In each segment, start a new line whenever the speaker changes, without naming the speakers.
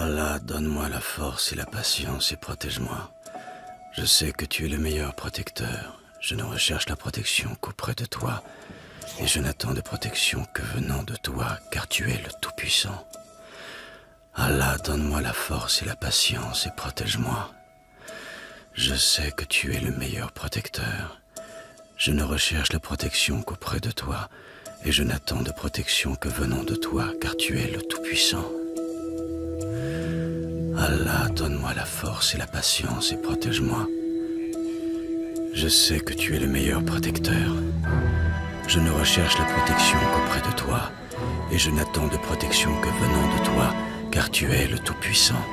Allah, donne-moi la force et la patience et protège-moi. Je sais que tu es le meilleur protecteur. Je ne recherche la protection qu'auprès de toi. Et je n'attends de protection que venant de toi, car tu es le Tout-Puissant. Allah, donne-moi la force et la patience et protège-moi. Je sais que tu es le meilleur protecteur. Je ne recherche la protection qu'auprès de toi, et je n'attends de protection que venant de toi, car tu es le Tout-Puissant. Allah, donne-moi la force et la patience et protège-moi. Je sais que tu es le meilleur protecteur. Je ne recherche la protection qu'auprès de toi, et je n'attends de protection que venant de toi, car tu es le Tout-Puissant.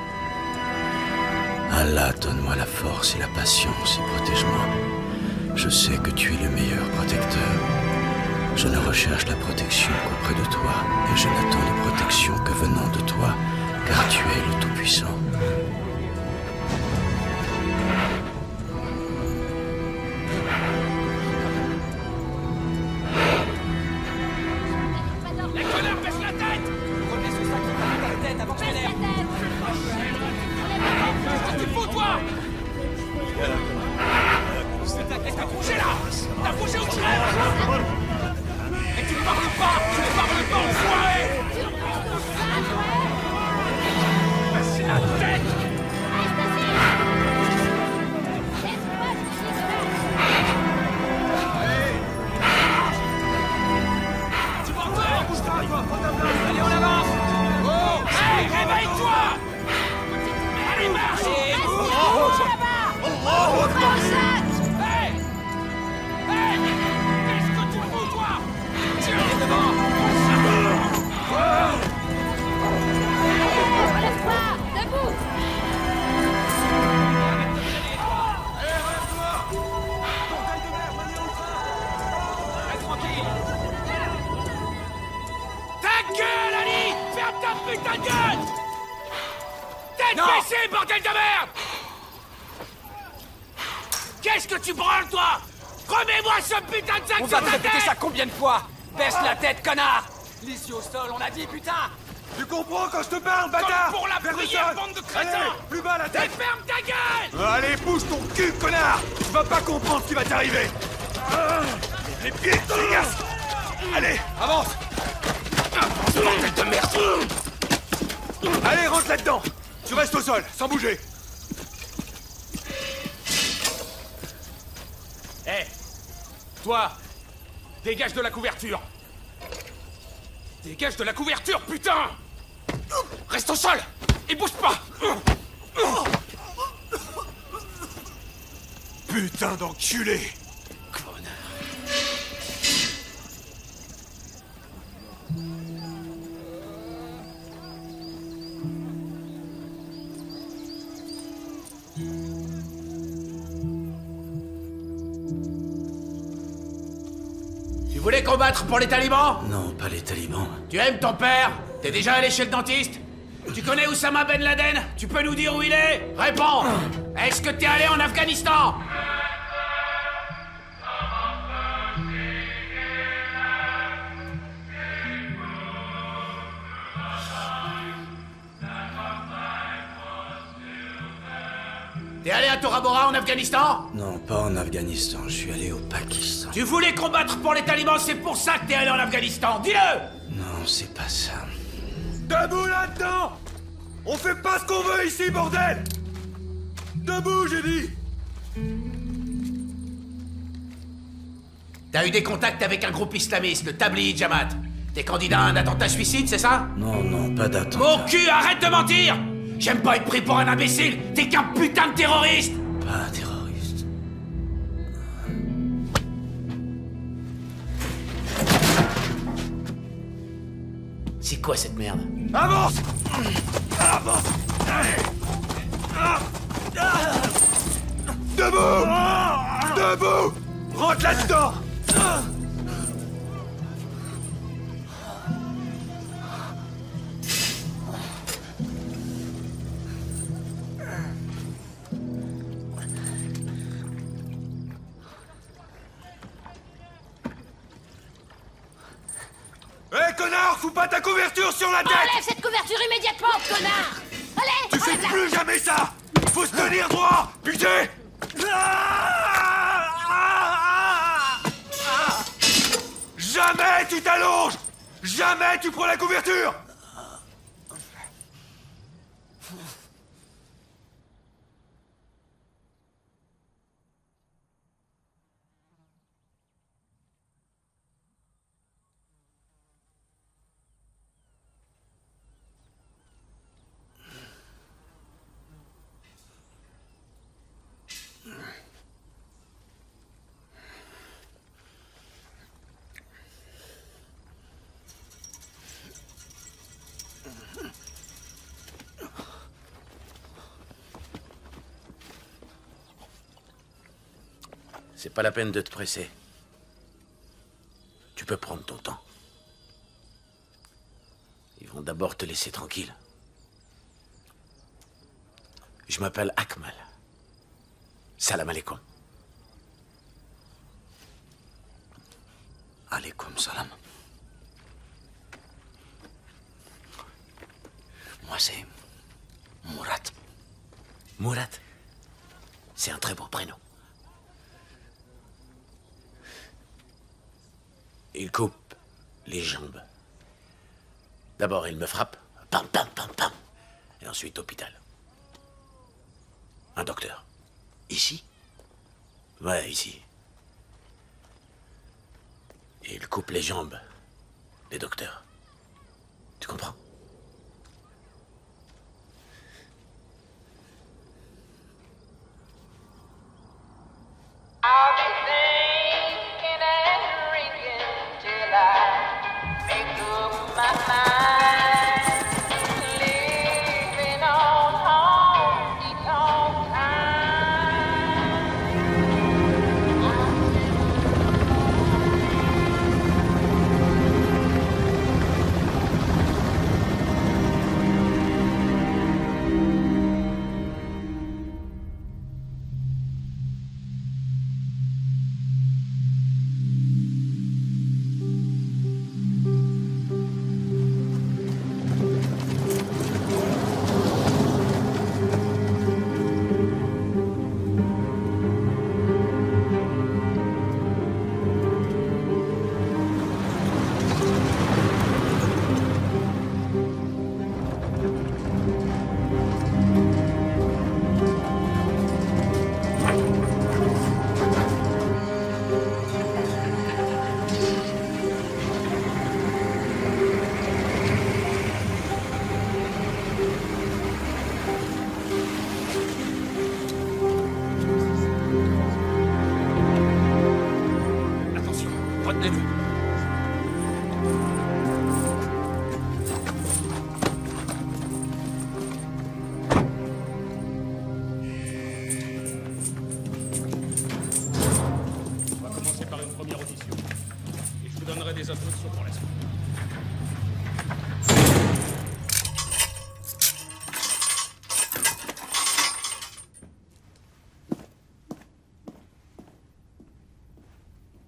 Allah, donne-moi la force et la patience et protège-moi. Je sais que tu es le meilleur protecteur. Je ne recherche la protection qu'auprès de toi, et je n'attends de protection que venant de toi, car tu es le Tout-Puissant.
Les connards, baisse la tête! Prenez ce sac dans la tête avant que je m'énerve! Qu'est-ce que tu fous, toi? Qu'est-ce que tu bougé là? T'as bougé ou tu rêves? Et tu ne parles pas! Tu ne parles pas, enfoiré! Baisse la tête! Tu m'entends? Allez, on avance! Oh! Hey, réveille-toi! Allez, marche! Hey! Hey! Qu'est-ce que tu fous, toi? Tiens, viens devant!
Relève-toi! Debout!
Reste tranquille! Ta gueule, Ali! Ferme ta putain de gueule! Tête baissée, bordel de merde! Qu'est-ce que tu branles, toi? Remets-moi ce putain de sac
On
sur
va te
ta
répéter
tête!
ça combien de fois? Baisse la tête, connard! L'ici au sol, on a dit, putain!
Tu comprends quand je te parle, bâtard?
Comme pour la
Vers le
prière,
sol.
bande de crétins!
Allez, plus bas la
Et
tête.
ferme ta gueule!
Allez, bouge ton cul, connard. Tu vas pas comprendre ce qui va t'arriver. Les pieds, dégage. Allez, avance. Bordel de merde. Allez, rentre là-dedans. Tu restes au sol, sans bouger.
Hé! Toi! Dégage de la couverture! Dégage de la couverture, putain! Reste au sol! Et bouge pas!
Putain d'enculé.
Tu voulais combattre pour les talibans?
Non, pas les talibans.
Tu aimes ton père? T'es déjà allé chez le dentiste? Tu connais Oussama Ben Laden? Tu peux nous dire où il est? Réponds! Est-ce que t'es allé en Afghanistan? T'es allé à Tora Bora en Afghanistan?
Non, pas en Afghanistan. Je suis allé au Pakistan.
Tu voulais combattre pour les talibans, c'est pour ça que t'es allé en Afghanistan, dis-le!
Non, c'est pas ça.
Debout là-dedans. On fait pas ce qu'on veut ici, bordel. Debout, j'ai dit.
T'as eu des contacts avec un groupe islamiste, le Tablighi Jamaat. T'es candidat à un attentat suicide, c'est ça?
Non, non, pas d'attentat.
Mon cul, arrête de mentir! J'aime pas être pris pour un imbécile! T'es qu'un putain de terroriste!
Pas un terroriste.
C'est quoi cette merde?
Avance. Avance. Debout. Debout. Rentre là-dedans. Hé, connard, fous pas ta couverture sur la tête!
Enlève cette couverture immédiatement, connard! Allez!
Faites plus jamais ça! Faut se tenir droit! Putain! Jamais tu t'allonges! Jamais tu prends la couverture!
C'est pas la peine de te presser. Tu peux prendre ton temps. Ils vont d'abord te laisser tranquille. Je m'appelle Akmal. Salam alaikum.
Alaikum salam. Moi, c'est Murat.
Murat. C'est un très beau prénom. Il coupe les jambes. D'abord, il me frappe. Pam, pam, pam, pam. Et ensuite, hôpital. Un docteur.
Ici?
Ouais, ici. Et il coupe les jambes des docteurs. Tu comprends?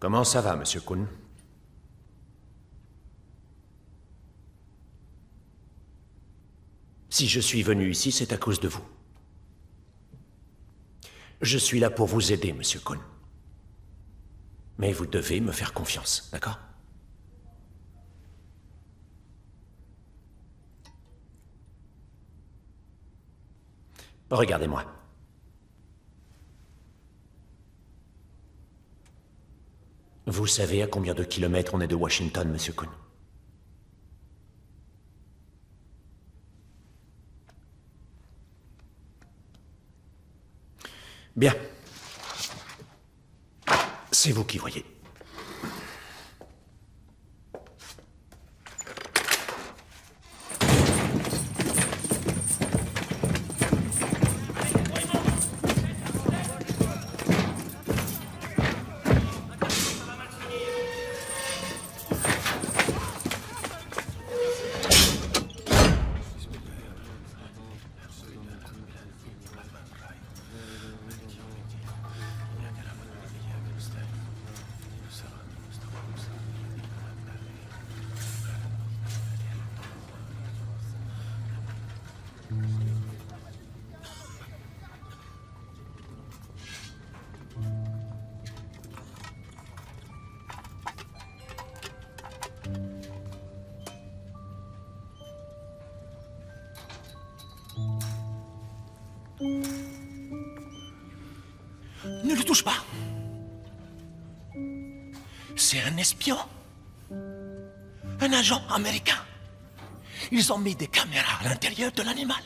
Comment ça va, Monsieur Kuhn? Si je suis venu ici, c'est à cause de vous. Je suis là pour vous aider, Monsieur Kuhn. Mais vous devez me faire confiance, d'accord? Regardez-moi. Vous savez à combien de kilomètres on est de Washington, Monsieur Kuhn? Bien. C'est vous qui voyez. touche pas. C'est un espion. Un agent américain. Ils ont mis des caméras à l'intérieur de l'animal.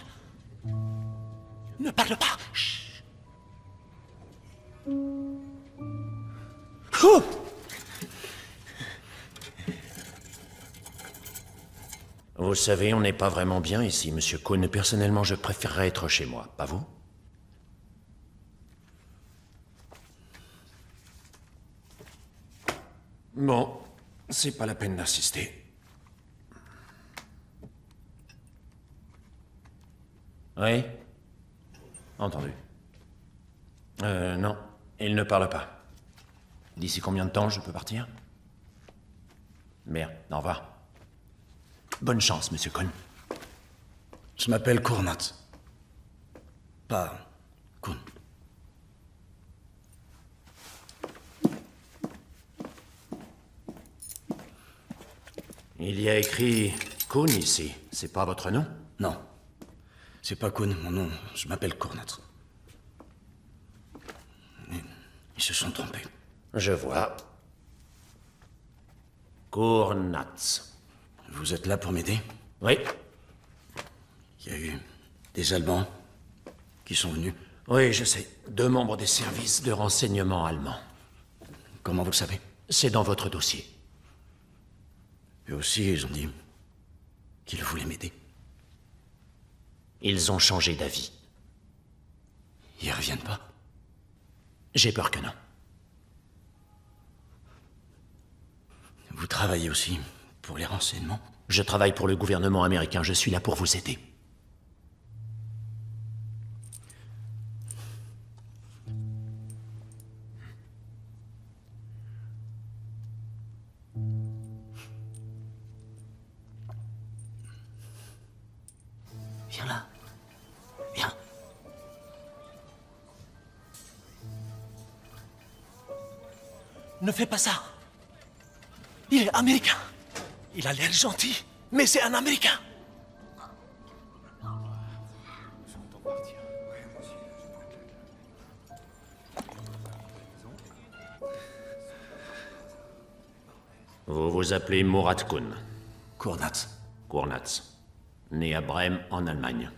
Ne parle pas. Chut. Oh. Vous savez, on n'est pas vraiment bien ici, Monsieur Cohn. Personnellement, je préférerais être chez moi. Pas vous? Bon, c'est pas la peine d'insister. Oui? Entendu. Non, il ne parle pas. D'ici combien de temps je peux partir? Merde, au revoir. Bonne chance, Monsieur Cohn.
Je m'appelle Cournat. Pas Cohn.
Il y a écrit Cohn ici. C'est pas votre nom?
Non. C'est pas Cohn, mon nom. Je m'appelle Cournat. Ils se sont trompés.
Je vois. Cournat.
Vous êtes là pour m'aider?
Oui.
Il y a eu des Allemands qui sont venus.
Oui, je sais. 2 membres des services de renseignement allemands.
Comment vous le savez?
C'est dans votre dossier.
Eux aussi, ils ont dit qu'ils voulaient m'aider.
Ils ont changé d'avis.
Ils reviennent pas?
J'ai peur que non.
Vous travaillez aussi pour les renseignements?
Je travaille pour le gouvernement américain. Je suis là pour vous aider.
Viens là. Viens.
Ne fais pas ça. Il est américain. Il a l'air gentil, mais c'est un Américain. Vous vous appelez Murat Cohn.
Cournat.
Cournat. Né à Brême, en Allemagne.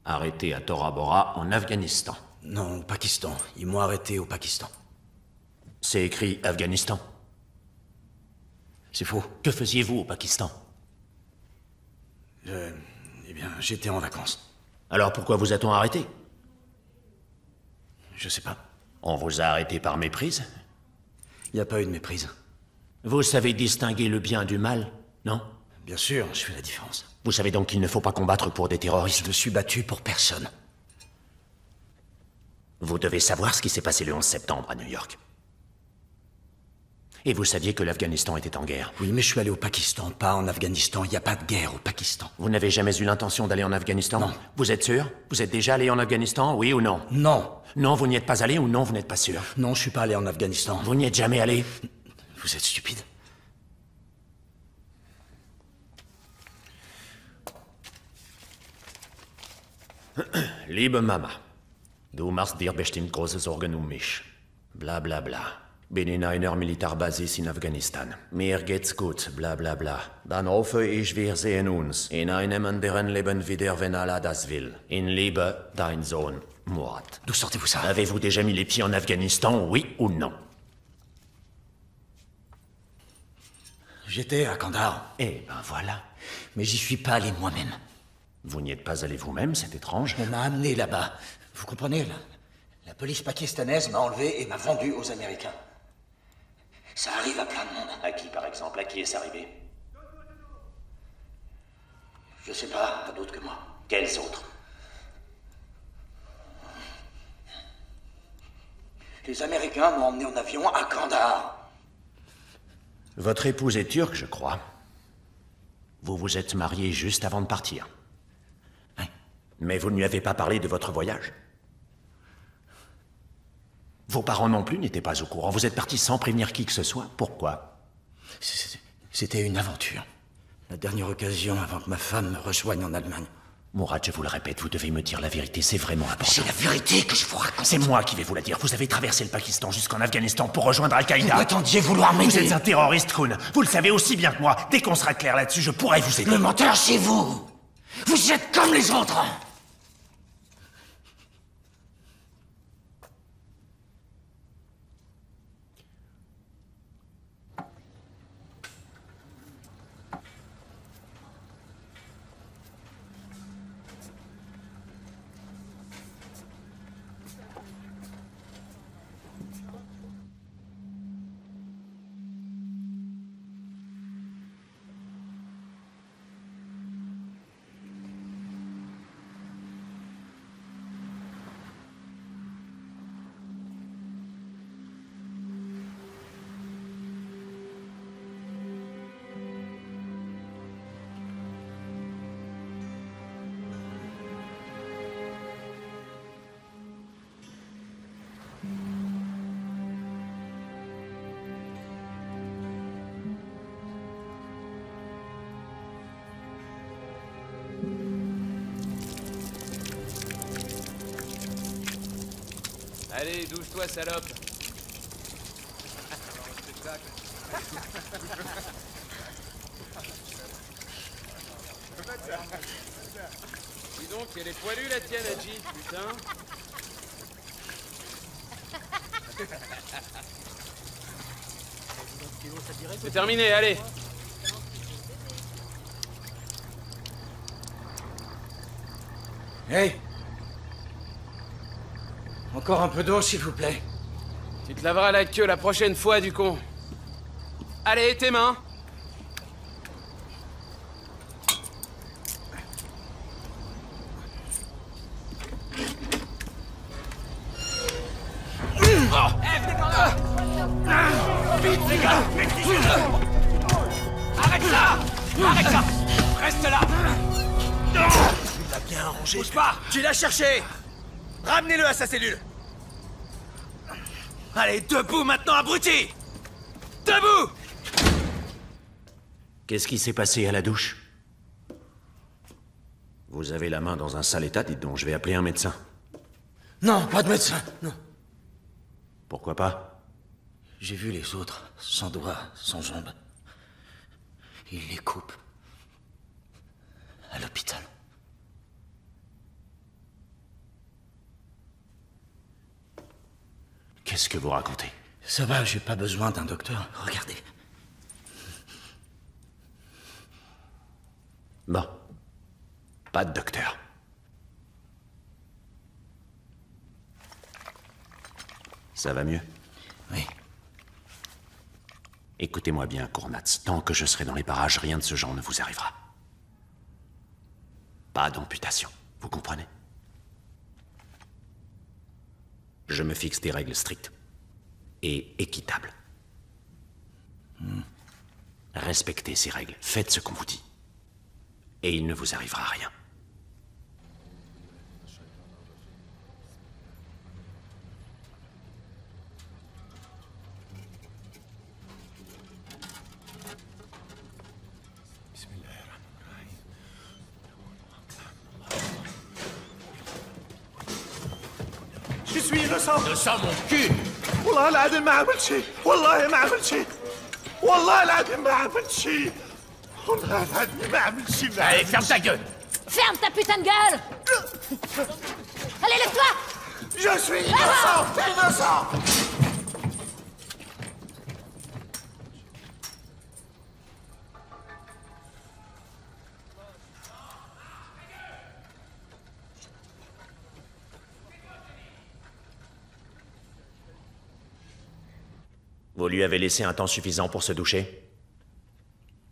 Arrêté à Tora Bora, en Afghanistan.
Non, au Pakistan. Ils m'ont arrêté au Pakistan.
C'est écrit Afghanistan.
C'est faux.
Que faisiez-vous au Pakistan?
Eh bien, j'étais en vacances.
Alors pourquoi vous a-t-on arrêté?
Je sais pas.
On vous a arrêté par méprise?
Il n'y a pas eu de méprise.
Vous savez distinguer le bien du mal, non?
Bien sûr, je fais la différence.
Vous savez donc qu'il ne faut pas combattre pour des terroristes?
Je me suis battu pour personne.
Vous devez savoir ce qui s'est passé le 11 septembre à New York. Et vous saviez que l'Afghanistan était en guerre.
Oui, mais je suis allé au Pakistan, pas en Afghanistan. Il n'y a pas de guerre au Pakistan.
Vous n'avez jamais eu l'intention d'aller en Afghanistan?
Non.
Vous êtes sûr? Vous êtes déjà allé en Afghanistan, oui ou non?
Non.
Non, vous n'y êtes pas allé ou non, vous n'êtes pas sûr?
Non, je suis pas allé en Afghanistan.
Vous n'y êtes jamais allé?
Vous êtes stupide.
Liebe Mama, du machst dir bestimmt große Sorgen um mich. Bla bla bla. Bin in einer Militärbasis in Afghanistan. Mir geht's gut, bla bla bla. Dann hoffe ich, wir sehen uns in einem anderen Leben wieder, wenn Allah das will. In Liebe, dein Sohn, Murat.
D'où sortez-vous ça?
Avez-vous déjà mis les pieds en Afghanistan, oui ou non?
J'étais à Kandahar.
Eh ben voilà.
Mais j'y suis pas allé moi-même.
Vous n'y êtes pas allé vous-même, c'est étrange.
On m'a amené là-bas. Vous comprenez, la police pakistanaise m'a enlevé et m'a vendu aux Américains. Ça arrive à plein de monde.
À qui, par exemple? À qui est-ce arrivé?
Je sais pas, à d'autres que moi.
Quels autres?
Les Américains m'ont emmené en avion à Kandahar.
Votre épouse est turque, je crois. Vous vous êtes marié juste avant de partir.
Oui.
Mais vous ne lui avez pas parlé de votre voyage. Vos parents non plus n'étaient pas au courant. Vous êtes parti sans prévenir qui que ce soit. Pourquoi?
C'était une aventure. La dernière occasion avant que ma femme me rejoigne en Allemagne.
Mourad, je vous le répète, vous devez me dire la vérité, c'est vraiment important.
C'est la vérité que je vous raconte.
C'est moi qui vais vous la dire. Vous avez traversé le Pakistan jusqu'en Afghanistan pour rejoindre Al-Qaïda.
Vous prétendiez vouloir m'aider.
Vous êtes un terroriste, Khun. Vous le savez aussi bien que moi. Dès qu'on sera clair là-dessus, je pourrai vous aider.
Le menteur, c'est vous. Vous êtes comme les autres.
Allez, douche-toi, salope. Dis donc, elle est poilue la tienne, Hadji, putain. C'est terminé, allez.
Hey! Encore un peu d'eau, s'il vous plaît.
Tu te laveras la queue la prochaine fois, du con. Allez, tes mains.
Vite, les gars! Arrête ça! Arrête ça! Reste là!
Tu l'as bien arrangé.
Bouge pas!
Tu l'as cherché. Ramenez-le à sa cellule. Allez, debout maintenant, abruti! Debout!
Qu'est-ce qui s'est passé à la douche? Vous avez la main dans un sale état, dites donc, je vais appeler un médecin.
Non, pas de médecin, non.
Pourquoi pas?
J'ai vu les autres, sans doigts, sans jambes. Ils les coupent. À l'hôpital.
Qu'est-ce que vous racontez?
Ça va, j'ai pas besoin d'un docteur. Regardez.
Bon. Pas de docteur. Ça va mieux?
Oui.
Écoutez-moi bien, Kournats. Tant que je serai dans les parages, rien de ce genre ne vous arrivera. Pas d'amputation, vous comprenez? Je me fixe des règles strictes et équitables. Respectez ces règles, faites ce qu'on vous dit. Et il ne vous arrivera rien.
Je suis innocent.
De ça, mon cul!
والله العظيم ما عملت شيء. والله ما عملت شيء. والله العظيم ما عملت شيء. والله العظيم ما عملت شيء.
Allez, ferme ta gueule!
Ferme ta putain de gueule! Allez, lève-toi!
Je suis innocent. Innocent.
Vous lui avez laissé un temps suffisant pour se doucher?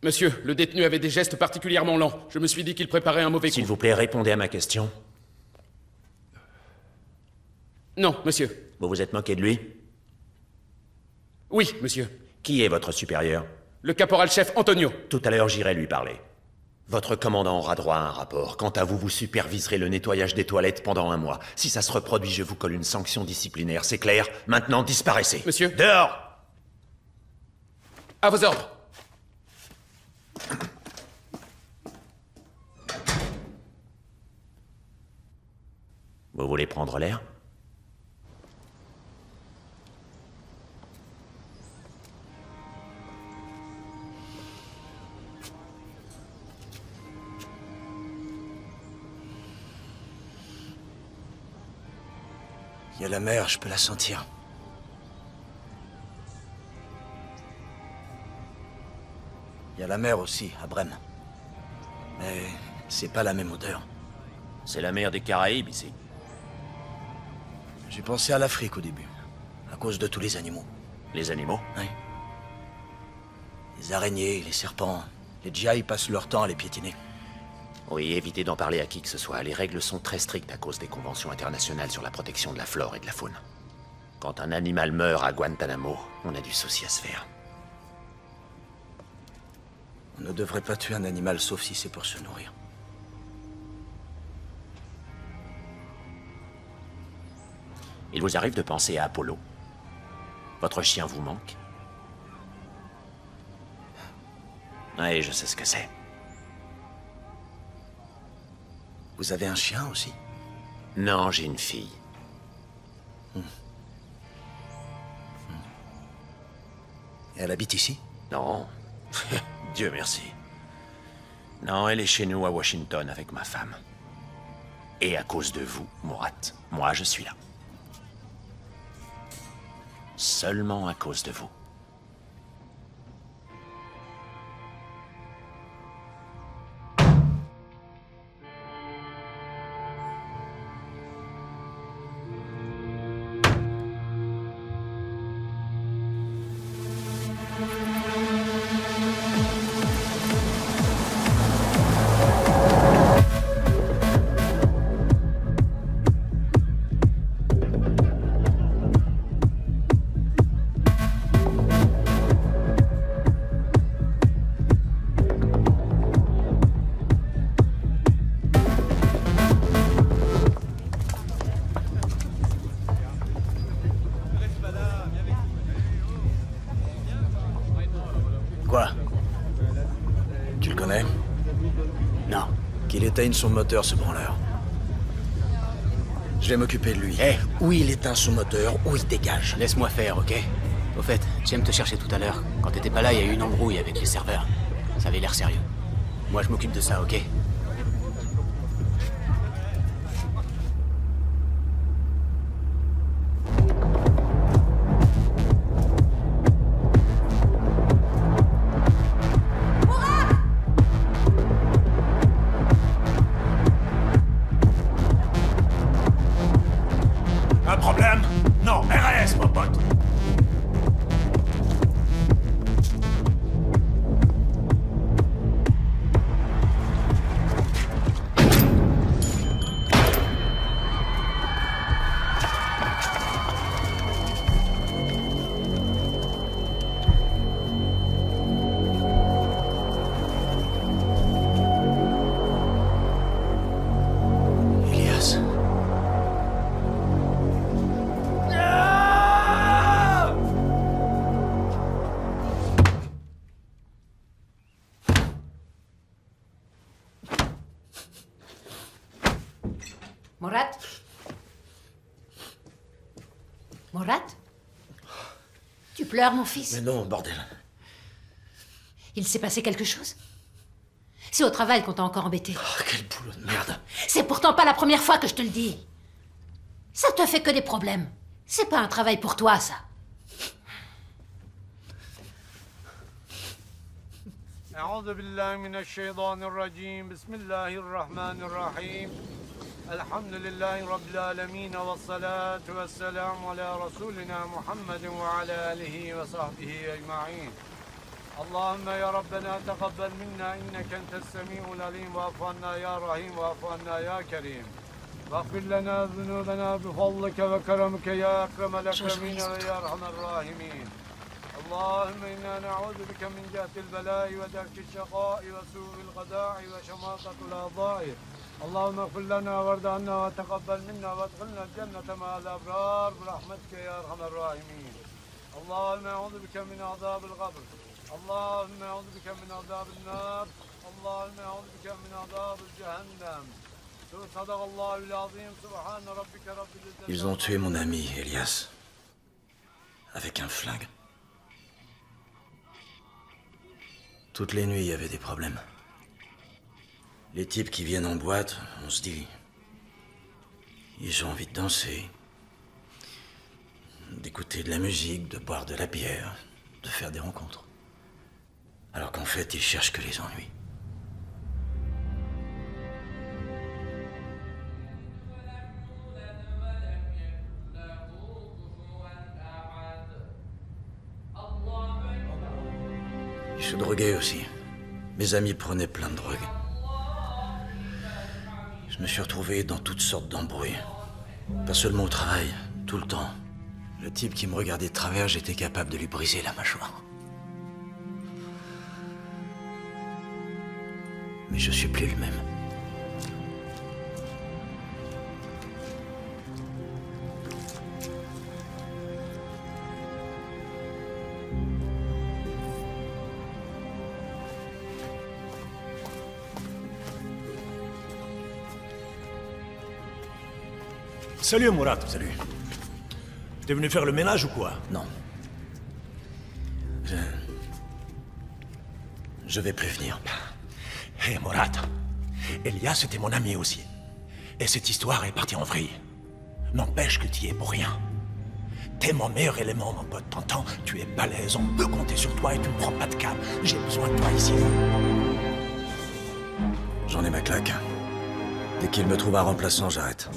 Monsieur, le détenu avait des gestes particulièrement lents. Je me suis dit qu'il préparait un mauvais coup.
S'il vous plaît, répondez à ma question.
Non, monsieur.
Vous vous êtes moqué de lui?
Oui, monsieur.
Qui est votre supérieur?
Le caporal-chef Antonio.
Tout à l'heure, j'irai lui parler. Votre commandant aura droit à un rapport. Quant à vous, vous superviserez le nettoyage des toilettes pendant 1 mois. Si ça se reproduit, je vous colle une sanction disciplinaire. C'est clair? Maintenant, disparaissez.
Monsieur.
Dehors!
À vos ordres.
Vous voulez prendre l'air?
Il y a la mer, je peux la sentir. Il y a la mer aussi, à Brême. Mais c'est pas la même odeur.
C'est la mer des Caraïbes, ici.
J'ai pensé à l'Afrique au début, à cause de tous les animaux.
Les animaux?
Oui. Les araignées, les serpents, les djihadis passent leur temps à les piétiner.
Oui, évitez d'en parler à qui que ce soit. Les règles sont très strictes à cause des conventions internationales sur la protection de la flore et de la faune. Quand un animal meurt à Guantanamo, on a du souci à se faire.
On ne devrait pas tuer un animal sauf si c'est pour se nourrir.
Il vous arrive de penser à Apollo? Votre chien vous manque? Oui, je sais ce que c'est.
Vous avez un chien aussi?
Non, j'ai une fille.
Et elle habite ici?
Non. Dieu merci. Non, elle est chez nous à Washington avec ma femme. Et à cause de vous, Morat, moi je suis là. Seulement à cause de vous.
Quoi? Tu le connais?
Non.
Qu'il éteigne son moteur, ce branleur. Je vais m'occuper de lui. Ou il éteint son moteur, ou il dégage.
Laisse-moi faire, ok? Au fait, James te cherchait tout à l'heure. Quand t'étais pas là, il y a eu une embrouille avec les serveurs. Ça avait l'air sérieux. Moi, je m'occupe de ça, ok?
Un problème? Non, RAS, mon pote.
Elias.
Morat? Morat? Tu pleures, mon fils?
Mais non, bordel.
Il s'est passé quelque chose? C'est au travail qu'on t'a encore embêté.
Oh, quel boulot de merde.
C'est pourtant pas la première fois que je te le dis. Ça te fait que des problèmes. C'est pas un travail pour toi, ça.
أعوذ بالله من الشيطان الرجيم بسم الله الرحمن الرحيم الحمد لله رب العالمين والصلاة والسلام على رسولنا محمد وعلى آله وصحبه أجمعين اللهم يا ربنا تقبل منا إنك أنت السميع العليم واعف عنا يا رحيم واعف عنا يا كريم واغفر لنا ذنوبنا بفضلك وكرمك يا أكرم الأكرمين ويا أرحم الراحمين اللهم إنا نعوذ بك من جهة البلاء ودرك الشقاء وسوء القضاء وشماتة الأعضاء اللهم اغفر لنا وارض عنا وتقبل منا وادخلنا الجنة مع الأبرار برحمتك يا أرحم الراحمين اللهم أعوذ بك من عذاب القبر اللهم أعوذ بك من عذاب النار اللهم أعوذ بك من عذاب جهنم
Ils ont tué mon ami, Elias. Avec un flingue. Toutes les nuits, il y avait des problèmes. Les types qui viennent en boîte, on se dit... Ils ont envie de danser, d'écouter de la musique, de boire de la bière, de faire des rencontres. Alors qu'en fait, ils cherchent que les ennuis. Ils se droguaient aussi. Mes amis prenaient plein de drogues. Je me suis retrouvé dans toutes sortes d'embrouilles. Pas seulement au travail, tout le temps. Le type qui me regardait de travers, j'étais capable de lui briser la mâchoire. Mais je suis plus le même.
Salut Mourad.
Salut.
T'es venu faire le ménage ou quoi?
Non. Je vais plus venir.
Hé Mourad, Elias était mon ami aussi. Et cette histoire est partie en vrille. N'empêche que tu y es pour rien. T'es mon meilleur élément, mon pote. T'entends? Tu es balèze, on peut compter sur toi et tu ne prends pas de câble. J'ai besoin de toi ici.
J'en ai ma claque. Dès qu'il me trouve un remplaçant, j'arrête.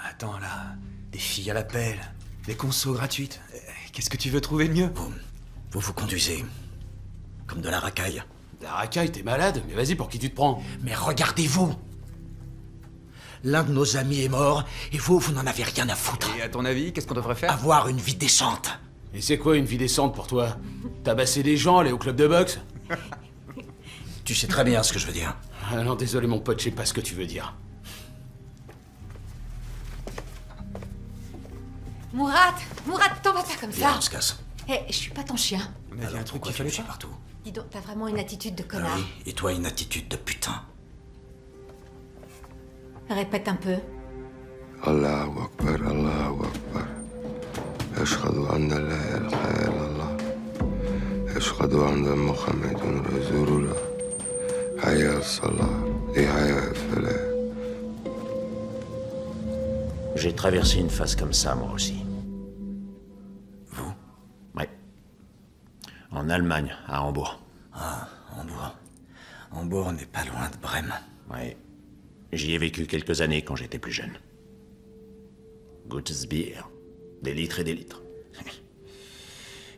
Attends là, des filles à l'appel, des consos gratuites. Qu'est-ce que tu veux trouver de mieux?
Vous conduisez comme de la racaille.
De la racaille, t'es malade? Mais vas-y, pour qui tu te prends?
Mais regardez-vous! L'un de nos amis est mort, et vous n'en avez rien à foutre.
Et à ton avis, qu'est-ce qu'on devrait faire?
Avoir une vie décente.
Et c'est quoi une vie décente pour toi? Tabasser des gens, aller au club de boxe?
Tu sais très bien ce que je veux dire.
Ah non, désolé mon pote, je sais pas ce que tu veux dire.
Mourad, t'en vas pas comme
Viens,
ça.
on se casse.
Hé, je suis pas ton chien.
Mais il y a un truc qu'il fallait pas.
Partout.
Dis donc, t'as vraiment une attitude de
Ah
connard.
oui, et toi une attitude de putain.
Répète un peu.
Allahu Akbar, Allahu Akbar. Ashhadu anna la ilaha illallah. Ashhadu anna Muhammadan Rasulullah. Hayya as-salah, li hayya al-falah.
J'ai traversé une phase comme ça, moi aussi.
Vous?
Ouais. En Allemagne, à Hambourg.
Ah, Hambourg. Hambourg n'est pas loin de Brême.
Ouais. J'y ai vécu quelques années quand j'étais plus jeune. Gutes Bier. Des litres et des litres.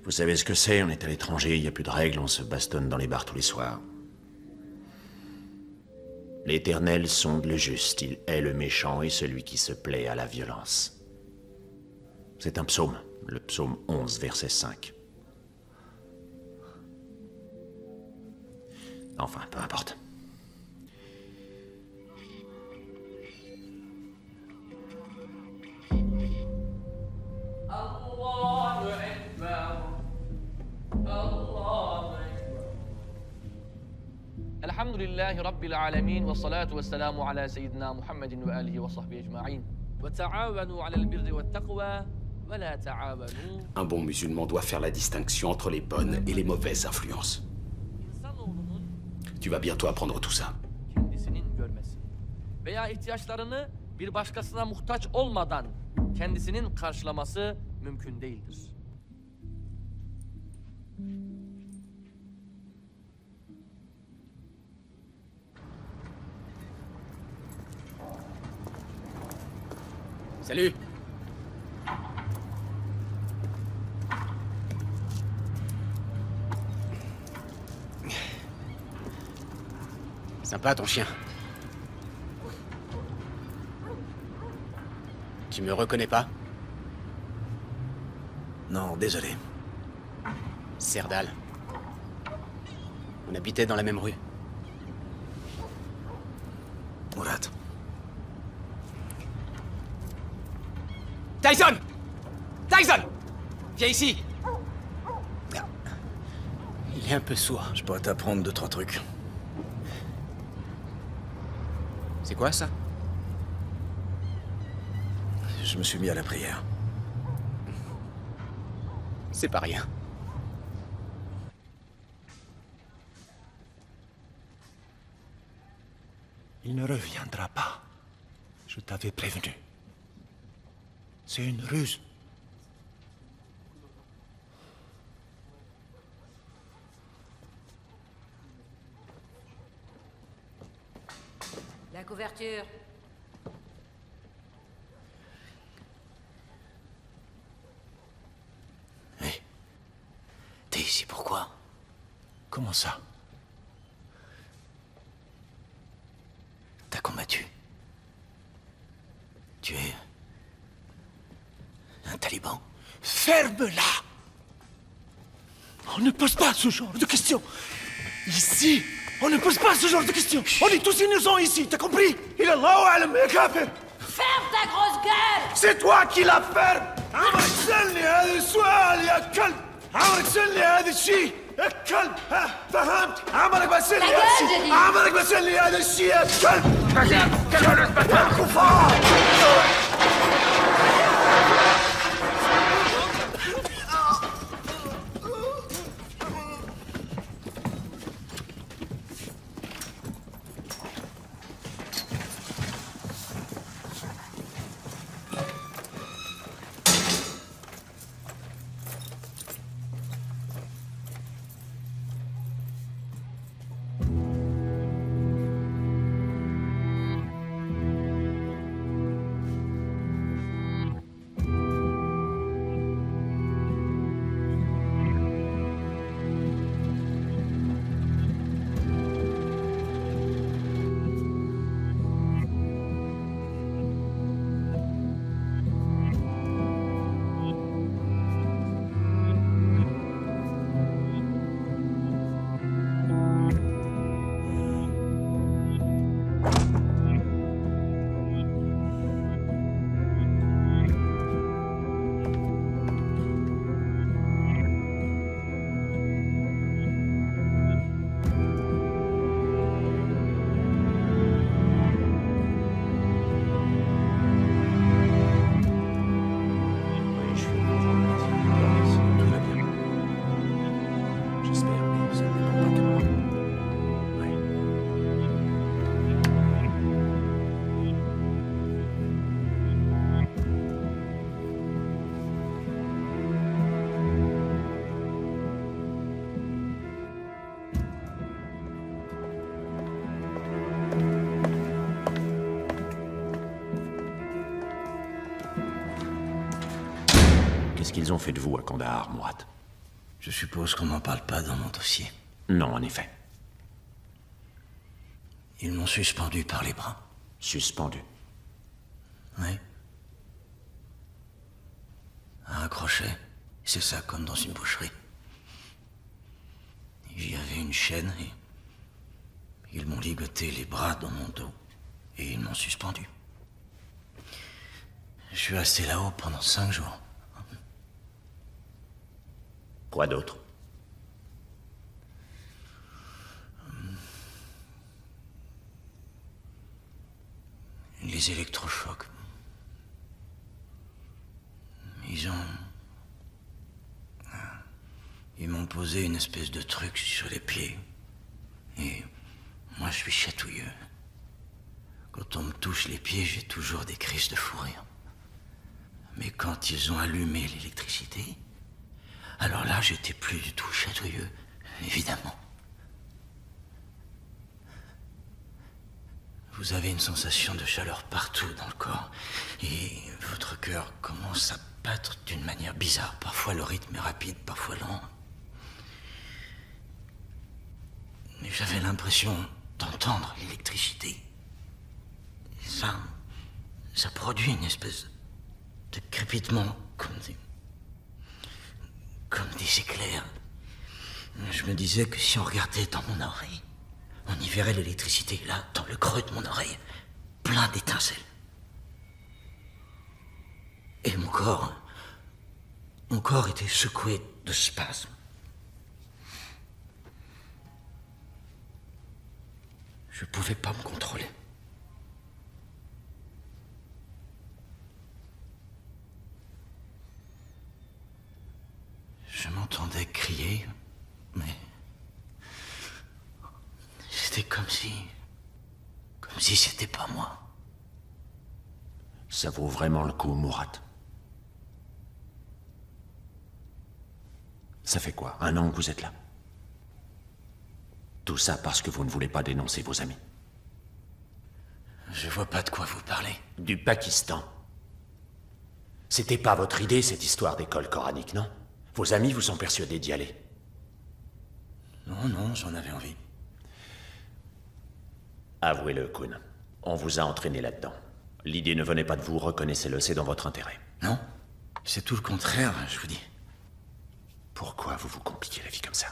Vous savez ce que c'est, on est à l'étranger, il n'y a plus de règles, on se bastonne dans les bars tous les soirs. L'Éternel sonde le juste, il hait le méchant et celui qui se plaît à la violence. C'est un psaume, le psaume 11, verset 5. Enfin, peu importe.
Alhamdulillahi Rabbil Alamin wa salatu wa salamu ala Sayyidina Muhammadin wa alihi wa sahbihi ajma'in. Wa ta'awanu ala al-birri wa taqwa wa la ta'awanu.
Un bon musulman doit faire la distinction entre les bonnes et les mauvaises influences. Tu vas bientôt apprendre tout ça.
Kendisinin görmesi veya ihtiyaçlarını bir başkasına muhtaç olmadan kendisinin karşılaması mümkün değildir.
Salut. Sympa ton chien. Tu me reconnais pas?
Non, désolé.
Serdal. On habitait dans la même rue.
Mourad.
Tyson! Tyson! Viens ici!
Il est un peu sourd.
Je pourrais t'apprendre 2-3 trucs.
C'est quoi ça?
Je me suis mis à la prière.
C'est pas rien.
Il ne reviendra pas. Je t'avais prévenu. C'est une ruse.
La couverture.
Hé. T'es ici pourquoi?
Comment ça?
T'as combattu. Tu es... un taliban.
Ferme-la! On ne pose pas ce genre de questions. Ici, on ne pose pas ce genre de questions. On est tous innocents ici, t'as compris? Il est là où elle me kafir.
Ferme ta grosse gueule!
C'est toi qui la ferme! عمرك تسألني هذا السؤال يا كلب! عمرك تسألني هذا الشيء يا كلب! ها فهمت؟ عمرك بتسألني هذا الشيء! عمرك بتسألني هذا الشيء يا كلب! يا كفار!
Qu'est-ce qu'ils ont fait de vous à Kandahar, Mourad?
Je suppose qu'on n'en parle pas dans mon dossier.
Non, en effet.
Ils m'ont suspendu par les bras.
Suspendu?
Oui. À un crochet. C'est ça, comme dans une boucherie. J'y avais une chaîne et... ils m'ont ligoté les bras dans mon dos. Et ils m'ont suspendu. Je suis resté là-haut pendant 5 jours.
Quoi d'autre?
Les électrochocs. Ils m'ont posé une espèce de truc sur les pieds. Et moi, je suis chatouilleux. Quand on me touche les pieds, j'ai toujours des crises de fou rire. Mais quand ils ont allumé l'électricité, alors là, j'étais plus du tout chatouilleux, évidemment. Vous avez une sensation de chaleur partout dans le corps. Et votre cœur commence à battre d'une manière bizarre. Parfois le rythme est rapide, parfois lent. Mais j'avais l'impression d'entendre l'électricité. Ça produit une espèce de crépitement comme des éclairs. Je me disais que si on regardait dans mon oreille, on y verrait l'électricité, là, dans le creux de mon oreille, plein d'étincelles. Et mon corps était secoué de spasmes. Je ne pouvais pas me contrôler. C'était comme si... Comme si c'était pas moi.
Ça vaut vraiment le coup, Murat. Ça fait quoi, 1 an que vous êtes là? Tout ça parce que vous ne voulez pas dénoncer vos amis.
Je vois pas de quoi vous parlez.
Du Pakistan. C'était pas votre idée, cette histoire d'école coranique, non? Vos amis vous ont persuadé d'y aller.
Non, j'en avais envie.
Avouez-le, Kun. On vous a entraîné là-dedans. L'idée ne venait pas de vous, reconnaissez-le, c'est dans votre intérêt.
Non, c'est tout le contraire, je vous dis.
Pourquoi vous vous compliquez la vie comme ça?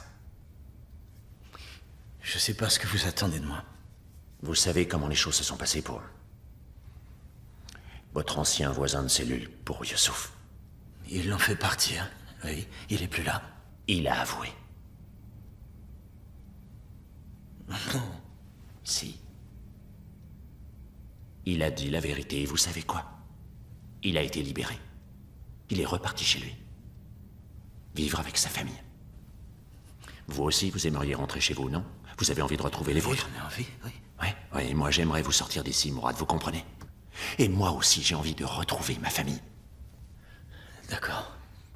Je sais pas ce que vous attendez de moi.
Vous savez comment les choses se sont passées pour... votre ancien voisin de cellule, pour Youssouf.
Ils l'ont fait partir. Oui, il est plus là.
Il a avoué.
Non.
Si. Il a dit la vérité, et vous savez quoi? Il a été libéré. Il est reparti chez lui. Vivre avec sa famille. Vous aussi, vous aimeriez rentrer chez vous, non? Vous avez envie de retrouver les vôtres?
J'en ai envie, oui.
Ouais, moi j'aimerais vous sortir d'ici, Mourad, vous comprenez? Et moi aussi, j'ai envie de retrouver ma famille.
D'accord.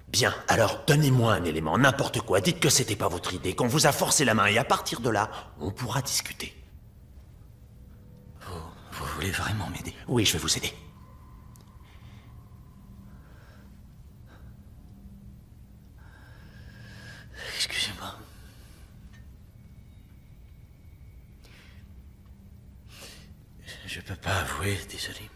Bien, alors donnez-moi un élément, n'importe quoi. Dites que c'était pas votre idée, qu'on vous a forcé la main, et à partir de là, on pourra discuter.
Vous voulez vraiment m'aider?
Oui, je vais vous aider.
Excusez-moi. Je peux pas avouer, désolé.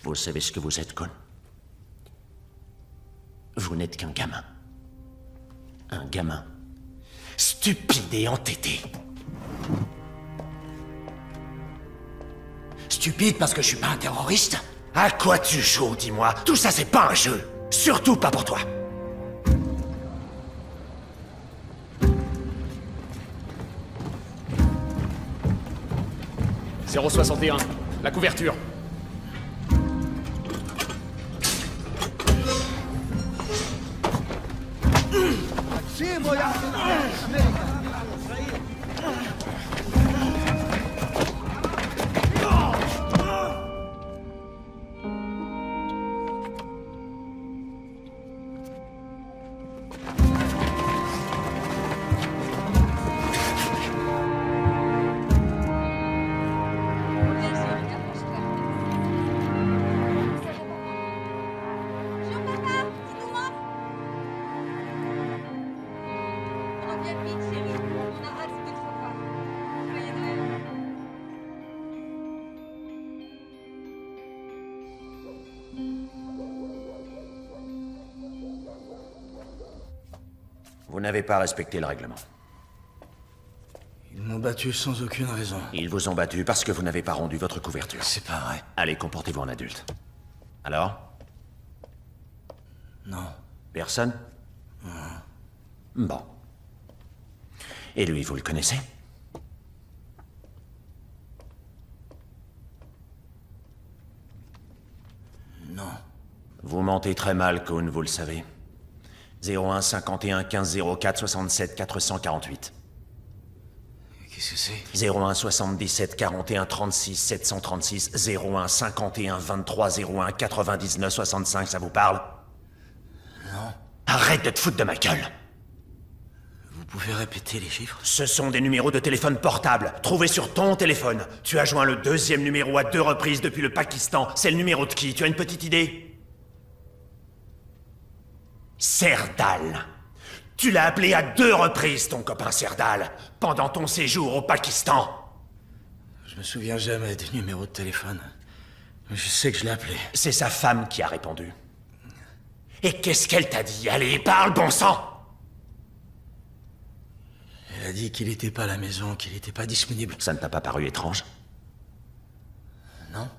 Vous savez ce que vous êtes, Kun? Vous n'êtes qu'un gamin. Un gamin. Stupide et entêté.
Stupide parce que je suis pas un terroriste?
À quoi tu joues, dis-moi? Tout ça, c'est pas un jeu. Surtout pas pour toi.
« 061, la couverture. »
Vous n'avez pas respecté le règlement.
Ils m'ont battu sans aucune raison.
Ils vous ont battu parce que vous n'avez pas rendu votre couverture.
C'est pas vrai.
Allez, comportez-vous en adulte. Alors?
Non.
Personne? Bon. Et lui, vous le connaissez?
Non.
Vous mentez très mal, Kun, vous le savez. 01 51 15 04 67 448.
Qu'est-ce que c'est?
01 77 41 36 736 01 51 23 01 99 65, ça vous parle?
Non.
Arrête de te foutre de ma gueule!
Vous pouvez répéter les chiffres?
Ce sont des numéros de téléphone portable, trouvés sur ton téléphone. Tu as joint le 2e numéro à 2 reprises depuis le Pakistan. C'est le numéro de qui? Tu as une petite idée? Serdal. Tu l'as appelé à 2 reprises, ton copain Serdal, pendant ton séjour au Pakistan.
Je me souviens jamais des numéros de téléphone. Je sais que je l'ai appelé.
C'est sa femme qui a répondu. Et qu'est-ce qu'elle t'a dit? Allez, parle, bon sang!
Elle a dit qu'il n'était pas à la maison, qu'il n'était pas disponible.
Ça ne t'a pas paru étrange?
Non.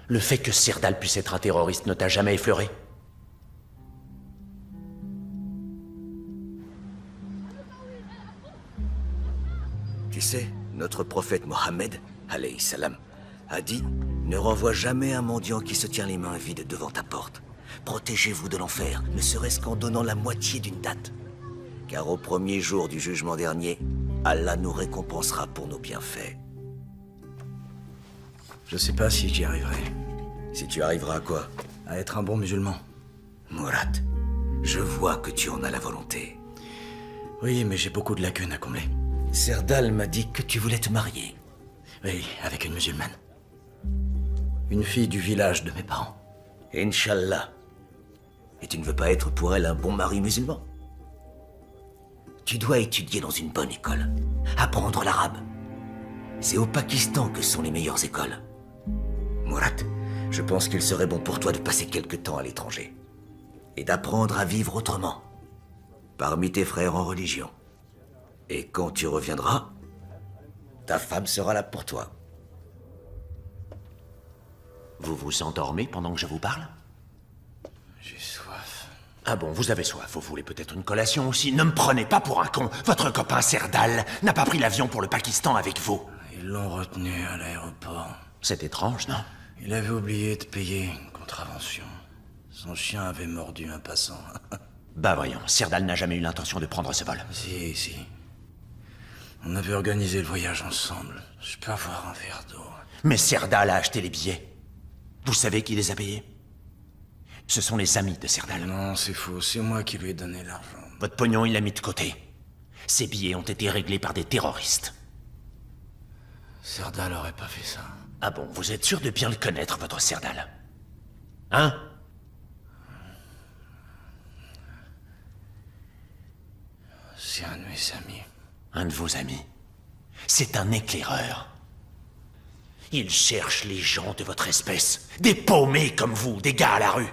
Le fait que Serdal puisse être un terroriste ne t'a jamais effleuré?
Tu sais, notre prophète Mohammed, alayhi salam, a dit « Ne renvoie jamais un mendiant qui se tient les mains vides devant ta porte. Protégez-vous de l'enfer, ne serait-ce qu'en donnant la moitié d'une date. Car au premier jour du jugement dernier, Allah nous récompensera pour nos bienfaits. »
Je sais pas si j'y arriverai.
Si tu arriveras à quoi?
À être un bon musulman.
Mourad, je vois que tu en as la volonté.
Oui, mais j'ai beaucoup de lacunes à combler.
Serdal m'a dit que tu voulais te marier.
Oui, avec une musulmane. Une fille du village de mes parents.
Inch'Allah. Et tu ne veux pas être pour elle un bon mari musulman? Tu dois étudier dans une bonne école. Apprendre l'arabe. C'est au Pakistan que sont les meilleures écoles. Mourad, je pense qu'il serait bon pour toi de passer quelque temps à l'étranger. Et d'apprendre à vivre autrement. Parmi tes frères en religion. Et quand tu reviendras, ta femme sera là pour toi.
Vous vous endormez pendant que je vous parle?
J'ai soif.
Ah bon, vous avez soif. Vous voulez peut-être une collation aussi? Ne me prenez pas pour un con. Votre copain Serdal n'a pas pris l'avion pour le Pakistan avec vous.
Ils l'ont retenu à l'aéroport.
C'est étrange, non?
Il avait oublié de payer une contravention. Son chien avait mordu un passant.
Bah voyons, Serdal n'a jamais eu l'intention de prendre ce vol.
Si. On avait organisé le voyage ensemble. Je peux avoir un verre d'eau.
Mais Serdal a acheté les billets. Vous savez qui les a payés? Ce sont les amis de Serdal.
Non, c'est faux. C'est moi qui lui ai donné l'argent.
Votre pognon, il l'a mis de côté. Ces billets ont été réglés par des terroristes.
Serdal aurait pas fait ça.
Ah bon, vous êtes sûr de bien le connaître, votre Serdal? Hein?
C'est un de mes amis.
Un de vos amis? C'est un éclaireur. Il cherche les gens de votre espèce. Des paumés comme vous, des gars à la rue.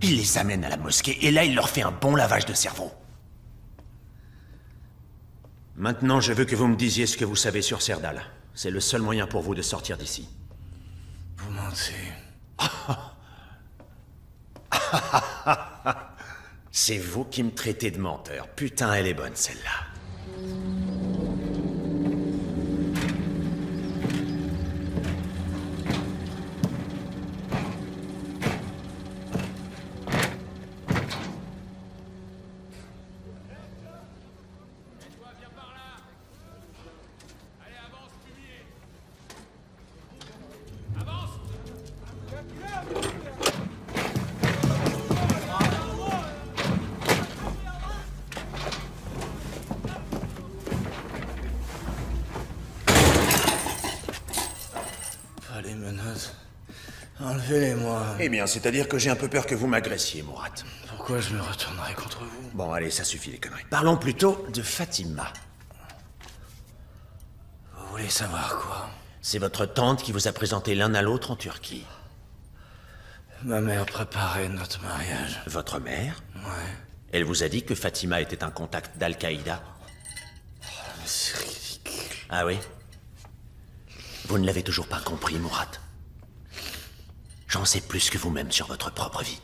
Il les amène à la mosquée et là, il leur fait un bon lavage de cerveau. Maintenant, je veux que vous me disiez ce que vous savez sur Serdal. C'est le seul moyen pour vous de sortir d'ici.
Vous mentez.
C'est vous qui me traitez de menteur. Putain, elle est bonne, celle-là.
Les menottes. Enlevez-les-moi.
Eh bien, c'est-à-dire que j'ai un peu peur que vous m'agressiez, Mourad.
Pourquoi je me retournerais contre vous?
Bon, allez, ça suffit les conneries. Parlons plutôt de Fatima.
Vous voulez savoir quoi?
C'est votre tante qui vous a présenté l'un à l'autre en Turquie.
Ma mère préparait notre mariage.
Votre mère?
Ouais.
Elle vous a dit que Fatima était un contact d'Al-Qaïda?
Oh, mais c'est ridicule.
Ah oui? Vous ne l'avez toujours pas compris, Mourad. J'en sais plus que vous-même sur votre propre vie.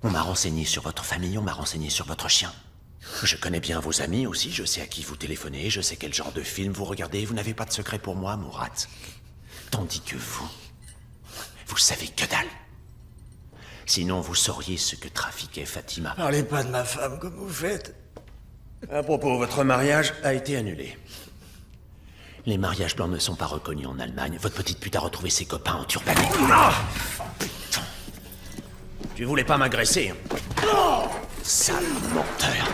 On m'a renseigné sur votre famille, on m'a renseigné sur votre chien. Je connais bien vos amis aussi, je sais à qui vous téléphonez, je sais quel genre de film vous regardez, vous n'avez pas de secret pour moi, Mourad. Tandis que vous savez que dalle. Sinon, vous sauriez ce que trafiquait Fatima.
Parlez pas de ma femme comme vous faites.
À propos, votre mariage a été annulé. Les mariages blancs ne sont pas reconnus en Allemagne. Votre petite pute a retrouvé ses copains en turbané. Putain. Tu voulais pas m'agresser, hein? Sale menteur.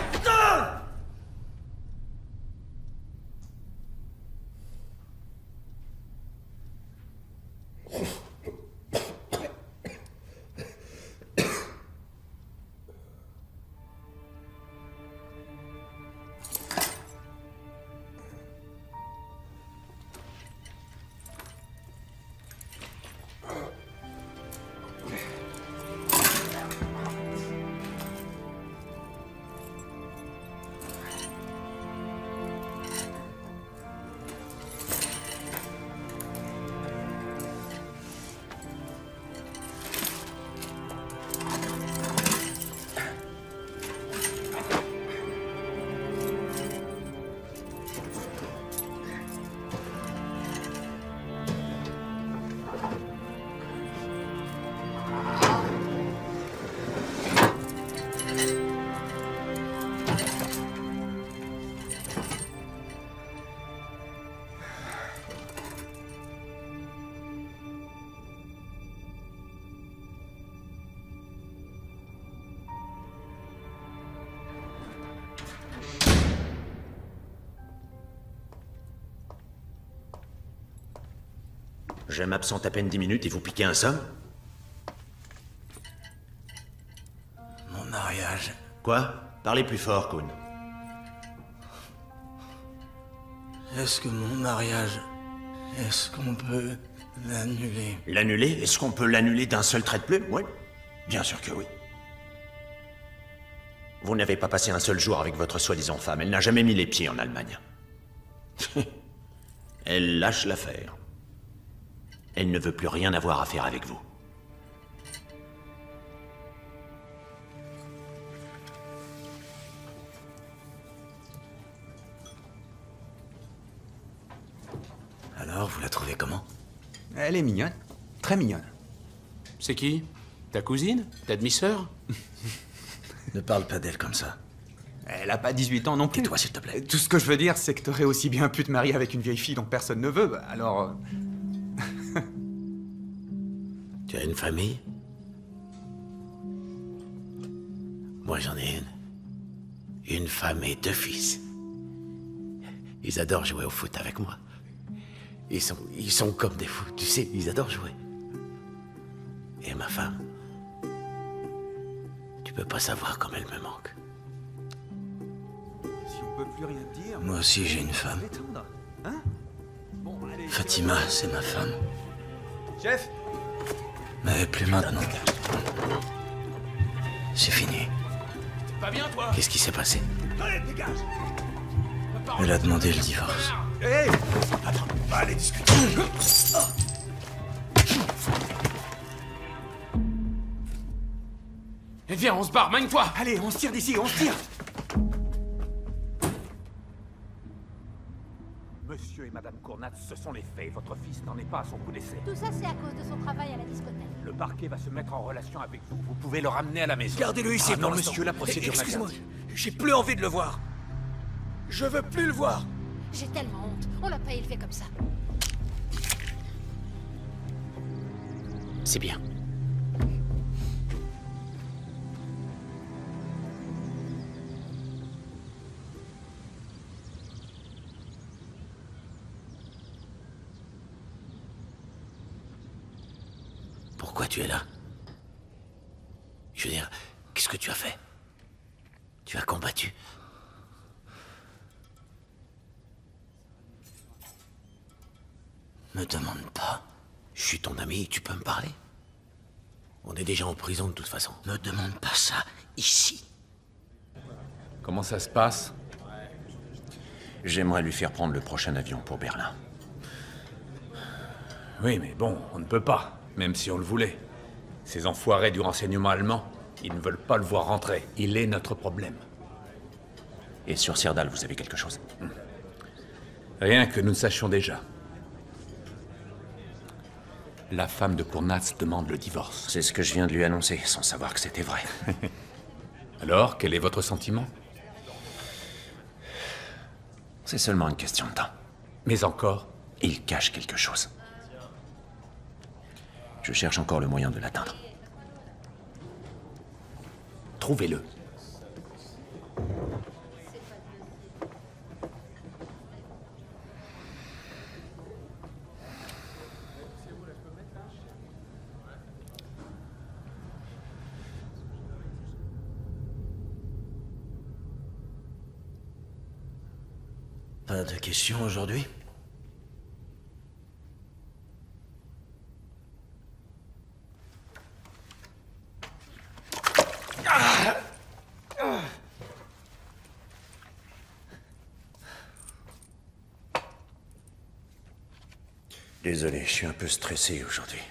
Je m'absente à peine 10 minutes et vous piquez un somme?
Mon mariage...
Quoi? Parlez plus fort, Kuhn.
Est-ce que mon mariage... Est-ce qu'on peut l'annuler?
L'annuler? Est-ce qu'on peut l'annuler d'un seul trait de plume? Oui. Bien sûr que oui. Vous n'avez pas passé un seul jour avec votre soi-disant femme. Elle n'a jamais mis les pieds en Allemagne. Elle lâche l'affaire. Elle ne veut plus rien avoir à faire avec vous.
Alors, vous la trouvez comment?
Elle est mignonne. Très mignonne.
C'est qui? Ta cousine? Ta demi-sœur?
Ne parle pas d'elle comme ça.
Elle a pas 18 ans non plus.
Tais-toi, s'il te plaît.
Tout ce que je veux dire, c'est que t'aurais aussi bien pu te marier avec une vieille fille dont personne ne veut, alors...
Tu as une famille? Moi, j'en ai une. Une femme et 2 fils. Ils adorent jouer au foot avec moi. Ils sont comme des fous, tu sais, ils adorent jouer. Et ma femme, tu peux pas savoir comme elle me manque.
Si on peut plus rien dire...
Moi aussi, j'ai une femme.
Hein? Bon, allez,
Fatima, c'est ma femme.
Chef!
Mais plus maintenant. C'est fini.
Pas bien, toi?
Qu'est-ce qui s'est passé?
Allez, dégage!
Elle a demandé le divorce.
Hé! Attends, on va aller discuter.
Eh, viens, on se barre, mène-toi!
Allez, on se tire d'ici, on se tire!
Monsieur et Madame Cournat, ce sont les faits. Votre fils n'en est pas à son coup d'essai.
Tout ça, c'est à cause de son travail à la discothèque.
Le parquet va se mettre en relation avec vous. Vous pouvez le ramener à la maison.
Gardez-le ici
non,
pour l'instant.
monsieur, la procédure n'a
Excuse-moi,
qu'un-
j'ai plus envie de le voir. Je veux plus le voir.
J'ai tellement honte. On l'a pas élevé comme ça.
C'est bien.
Pourquoi tu es là? Je veux dire, qu'est-ce que tu as fait? Tu as combattu? Me demande pas. Je suis ton ami, tu peux me parler. On est déjà en prison de toute façon. Me demande pas ça, ici.
Comment ça se passe? J'aimerais lui faire prendre le prochain avion pour Berlin.
Oui, mais bon, on ne peut pas, même si on le voulait. Ces enfoirés du renseignement allemand, ils ne veulent pas le voir rentrer. Il est notre problème.
Et sur Sirdal, vous avez quelque chose?
Rien que nous ne sachions déjà. La femme de Cournatz demande le divorce.
C'est ce que je viens de lui annoncer, sans savoir que c'était vrai.
Alors, quel est votre sentiment?
C'est seulement une question de temps.
Mais encore?
Il cache quelque chose. Je cherche encore le moyen de l'atteindre.
Trouvez-le.
Pas de questions aujourd'hui?
Désolé, je suis un peu stressé aujourd'hui.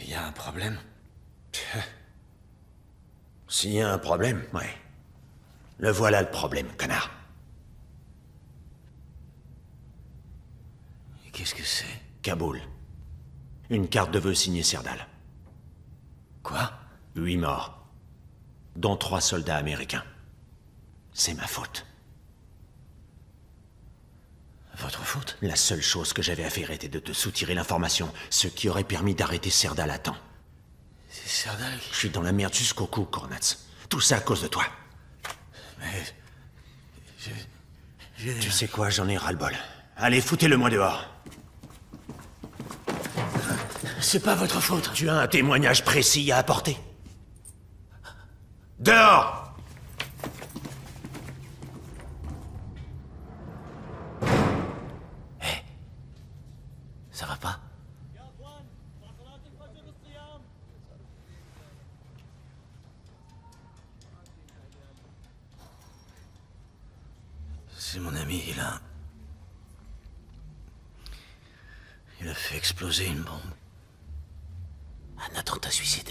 Il y a un problème?
S'il y a un problème, ouais. Le voilà le problème, connard.
Et qu'est-ce que c'est?
Kaboul. Une carte de vœux signée Sirdal.
Quoi?
8 morts. Dont 3 soldats américains. C'est ma faute.
Votre faute?
La seule chose que j'avais à faire était de te soutirer l'information, ce qui aurait permis d'arrêter Sirdal à temps.
C'est Sirdal qui...
Je suis dans la merde jusqu'au cou, Cournatz. Tout ça à cause de toi.
Mais...
Tu sais quoi, j'en ai ras-le-bol. Allez, foutez-le-moi dehors.
C'est pas votre faute.
Tu as un témoignage précis à apporter. Dehors!
Hé, ça va pas? C'est mon ami, il a fait exploser une bombe. Un attentat suicide.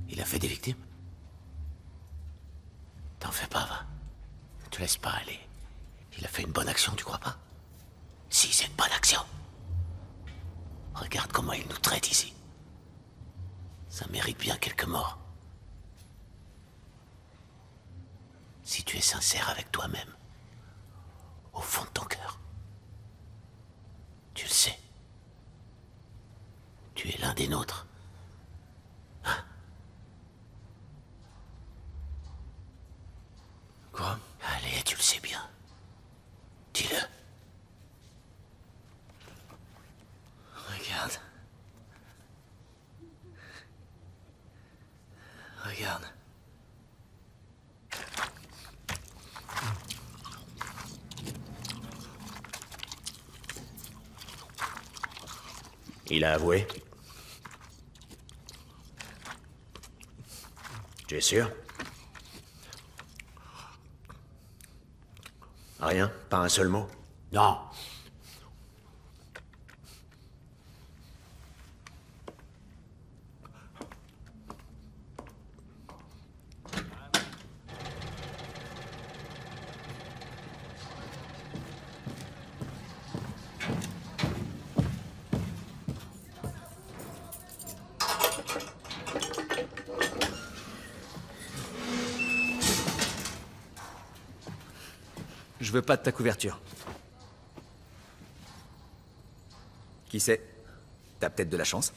Il a fait des victimes? T'en fais pas, va. Ne te laisse pas aller. Il a fait une bonne action, tu crois pas? Si, c'est une bonne action. Regarde comment il nous traite ici. Ça mérite bien quelques morts. Si tu es sincère avec toi-même, au fond de ton cœur, tu le sais. Tu es l'un des nôtres. Hein? Quoi? Allez, tu le sais bien. Dis-le. Regarde. Regarde.
Il a avoué. Tu es sûr? Rien? Pas un seul mot?
Non.
Je veux pas de ta couverture. Qui sait? T'as peut-être de la chance.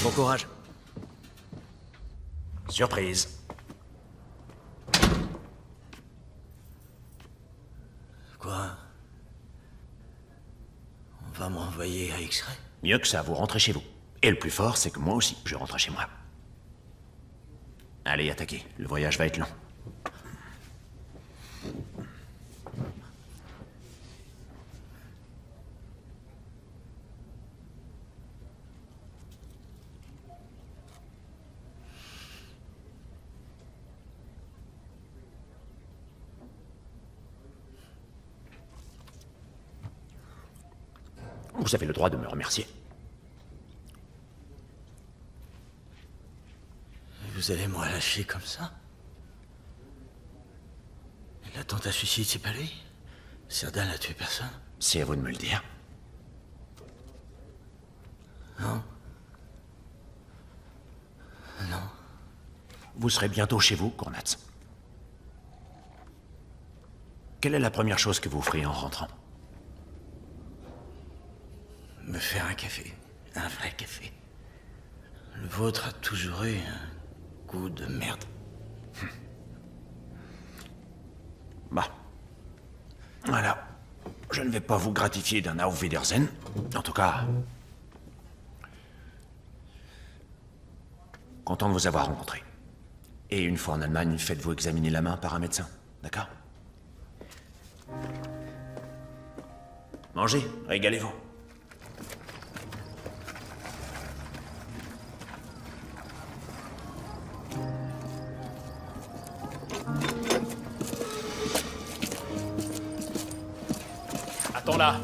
Bon courage.
Surprise.
Quoi? On va m'envoyer à X-Ray?
Mieux que ça, vous rentrez chez vous. Et le plus fort, c'est que moi aussi, je rentre chez moi. Allez, attaquez. Le voyage va être long. Vous avez le droit de me remercier.
Vous allez me relâcher comme ça? L'attentat suicide, c'est pas lui? Serdal n'a tué personne?
C'est à vous de me le dire.
Non. Non.
Vous serez bientôt chez vous, Kornatz. Quelle est la première chose que vous ferez en rentrant?
Me faire un café. Un vrai café. Le vôtre a toujours eu un goût de merde.
Bah. Voilà. Je ne vais pas vous gratifier d'un Auf Wiedersehen. En tout cas... content de vous avoir rencontré. Et une fois en Allemagne, faites-vous examiner la main par un médecin. D'accord? Mangez, régalez-vous.
Attends là.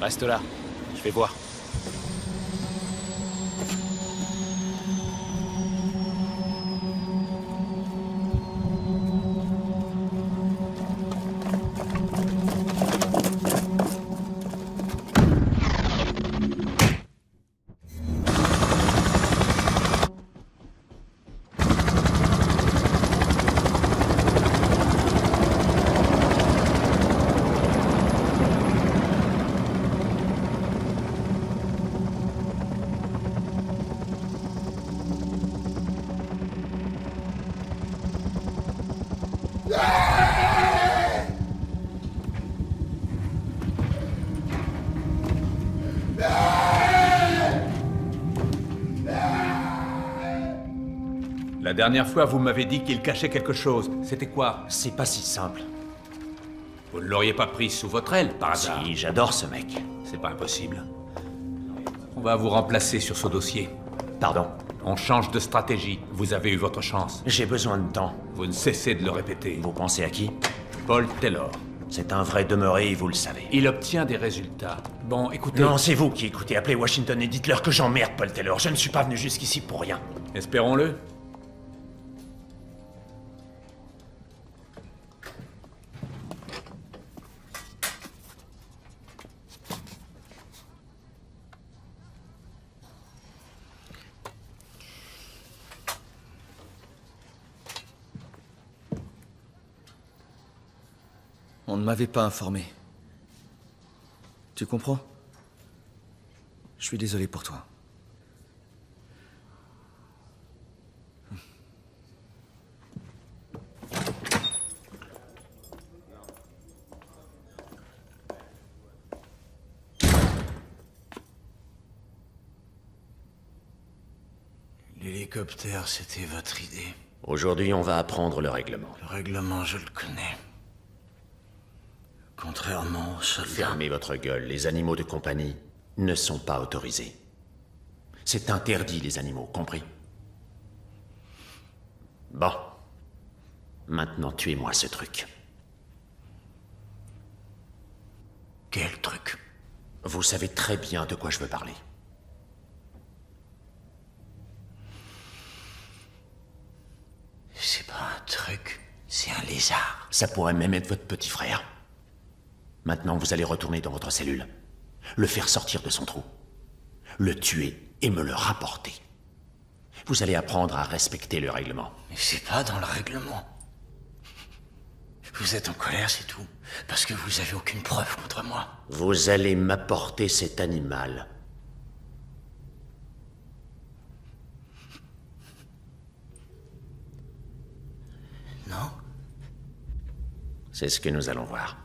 Reste là, je vais voir.
La dernière fois, vous m'avez dit qu'il cachait quelque chose. C'était quoi?
C'est pas si simple.
Vous ne l'auriez pas pris sous votre aile, par hasard?
Si, j'adore ce mec.
C'est pas impossible. On va vous remplacer sur ce dossier.
Pardon?
On change de stratégie. Vous avez eu votre chance.
J'ai besoin de temps.
Vous ne cessez de le répéter.
Vous pensez à qui?
Paul Taylor.
C'est un vrai demeuré, vous le savez.
Il obtient des résultats. Bon, écoutez...
Non, c'est vous qui écoutez. Appelez Washington et dites-leur que j'emmerde Paul Taylor. Je ne suis pas venu jusqu'ici pour rien.
Espérons-le.
On ne m'avait pas informé. Tu comprends? Je suis désolé pour toi.
L'hélicoptère, c'était votre idée.
Aujourd'hui, on va apprendre le règlement.
Le règlement, je le connais. Contrairement aux soldats...
Fermez votre gueule. Les animaux de compagnie ne sont pas autorisés. C'est interdit, les animaux, compris? Bon. Maintenant, tuez-moi ce truc.
Quel truc?
Vous savez très bien de quoi je veux parler.
C'est pas un truc, c'est un lézard.
Ça pourrait même être votre petit frère. Maintenant, vous allez retourner dans votre cellule, le faire sortir de son trou, le tuer et me le rapporter. Vous allez apprendre à respecter le règlement.
Mais c'est pas dans le règlement. Vous êtes en colère, c'est tout. Parce que vous avez aucune preuve contre moi.
Vous allez m'apporter cet animal.
Non?
C'est ce que nous allons voir.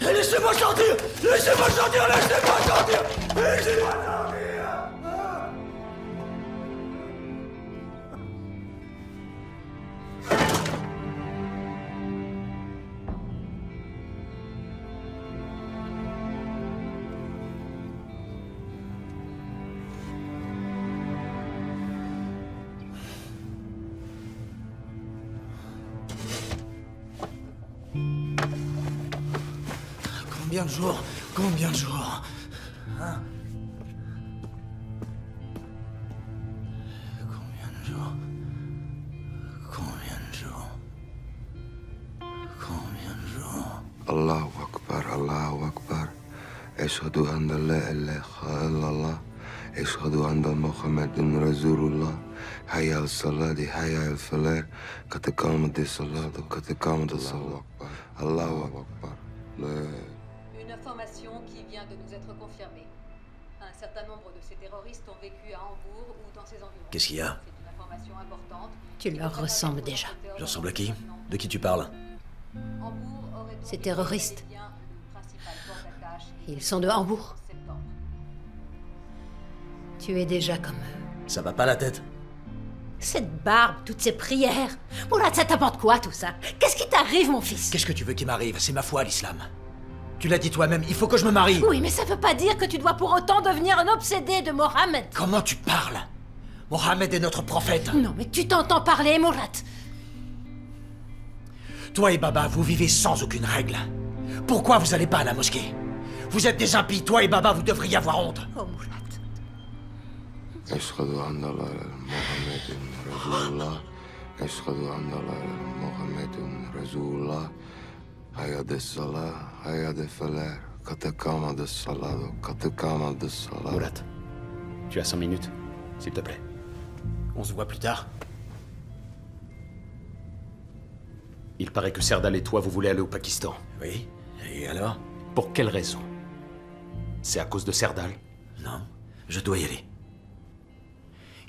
Laissez-moi sortir! Laissez-moi sortir! Laissez-moi sortir! Laissez-moi sortir!
Combien de jours? Combien de jours? Hein? Combien de jours? Combien de jours? Combien de jours?
Allahu Akbar, Allahu Akbar. Ashhadu an la ilaha illallah. أشهد أن محمد رسول الله حي على الصلاة حي على الفلاح قد قامت الصلاة قد قامت الصلاة الله أكبر.
Une information qui vient de nous être confirmée. Un certain nombre de ces terroristes ont vécu à Hambourg ou dans ses environs.
Qu'est-ce qu'il y a?
C'est une information importante.
Tu leur ressembles déjà.
Je ressemble à qui? De qui tu parles?
Ces terroristes. Ils sont de Hambourg. Tu es déjà comme eux.
Ça va pas la tête?
Cette barbe, toutes ces prières. Mourad, ça t'apporte quoi tout ça? Qu'est-ce qui t'arrive, mon fils?
Qu'est-ce que tu veux qu'il m'arrive? C'est ma foi, l'islam. Tu l'as dit toi-même, il faut que je me marie.
Oui, mais ça veut pas dire que tu dois pour autant devenir un obsédé de Mohammed.
Comment tu parles? Mohammed est notre prophète.
Non, mais tu t'entends parler, Mourad.
Toi et Baba, vous vivez sans aucune règle. Pourquoi vous allez pas à la mosquée? Vous êtes des impies, toi et Baba, vous devriez avoir honte.
Oh, Mourad.
أشهد أن لا إله إلا محمد رسول الله أشهد أن لا إله إلا محمد رسول الله حي على الصلاة حي على الفلاح قد قامت الصلاة قد قامت الصلاة.
Mourad, tu as 5 minutes, s'il te plaît.
On se voit plus tard.
Il paraît que Serdal et toi, vous voulez aller au Pakistan.
Oui, et alors?
Pour quelle raison? C'est à cause de Serdal?
Non, je dois y aller.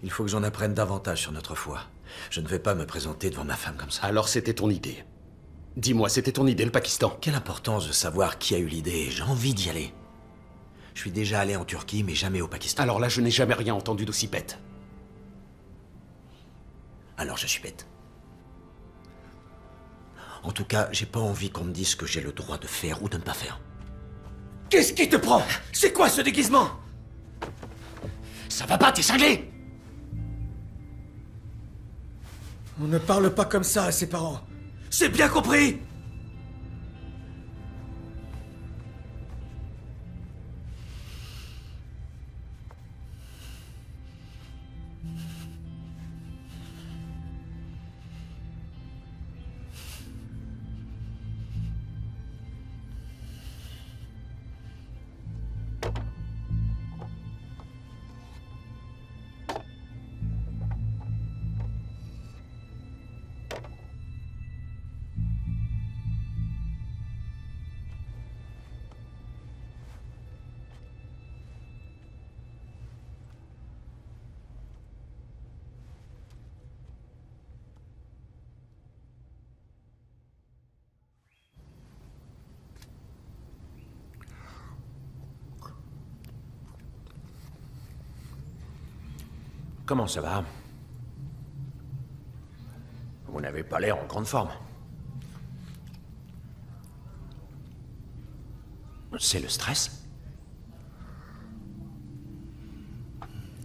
Il faut que j'en apprenne davantage sur notre foi. Je ne vais pas me présenter devant ma femme comme ça.
Alors c'était ton idée. Dis-moi, c'était ton idée, le Pakistan?
Quelle importance de savoir qui a eu l'idée? J'ai envie d'y aller. Je suis déjà allé en Turquie, mais jamais au Pakistan.
Alors là, je n'ai jamais rien entendu d'aussi bête.
Alors je suis bête. En tout cas, j'ai pas envie qu'on me dise ce que j'ai le droit de faire ou de ne pas faire.
Qu'est-ce qui te prend? C'est quoi ce déguisement?
Ça va pas, t'es cinglé!
On ne parle pas comme ça à ses parents. C'est bien compris?
Comment ça va?
Vous n'avez pas l'air en grande forme.
C'est le stress?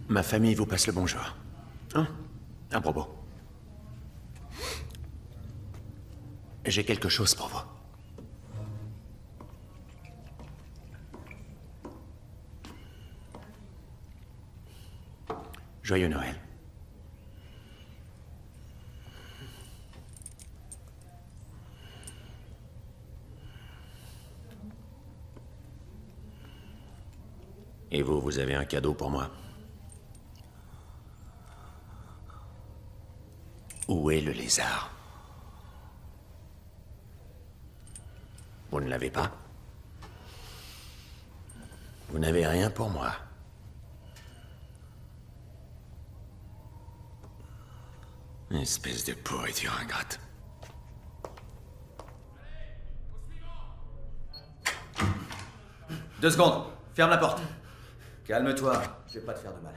Ma famille vous passe le bonjour.
Hein? À propos.
J'ai quelque chose pour vous.
Joyeux Noël.
Et vous, vous avez un cadeau pour moi? Où est le lézard? Vous ne l'avez pas? Vous n'avez rien pour moi. Espèce de pourriture ingrate.
Deux secondes, ferme la porte. Calme-toi, je vais pas te faire de mal.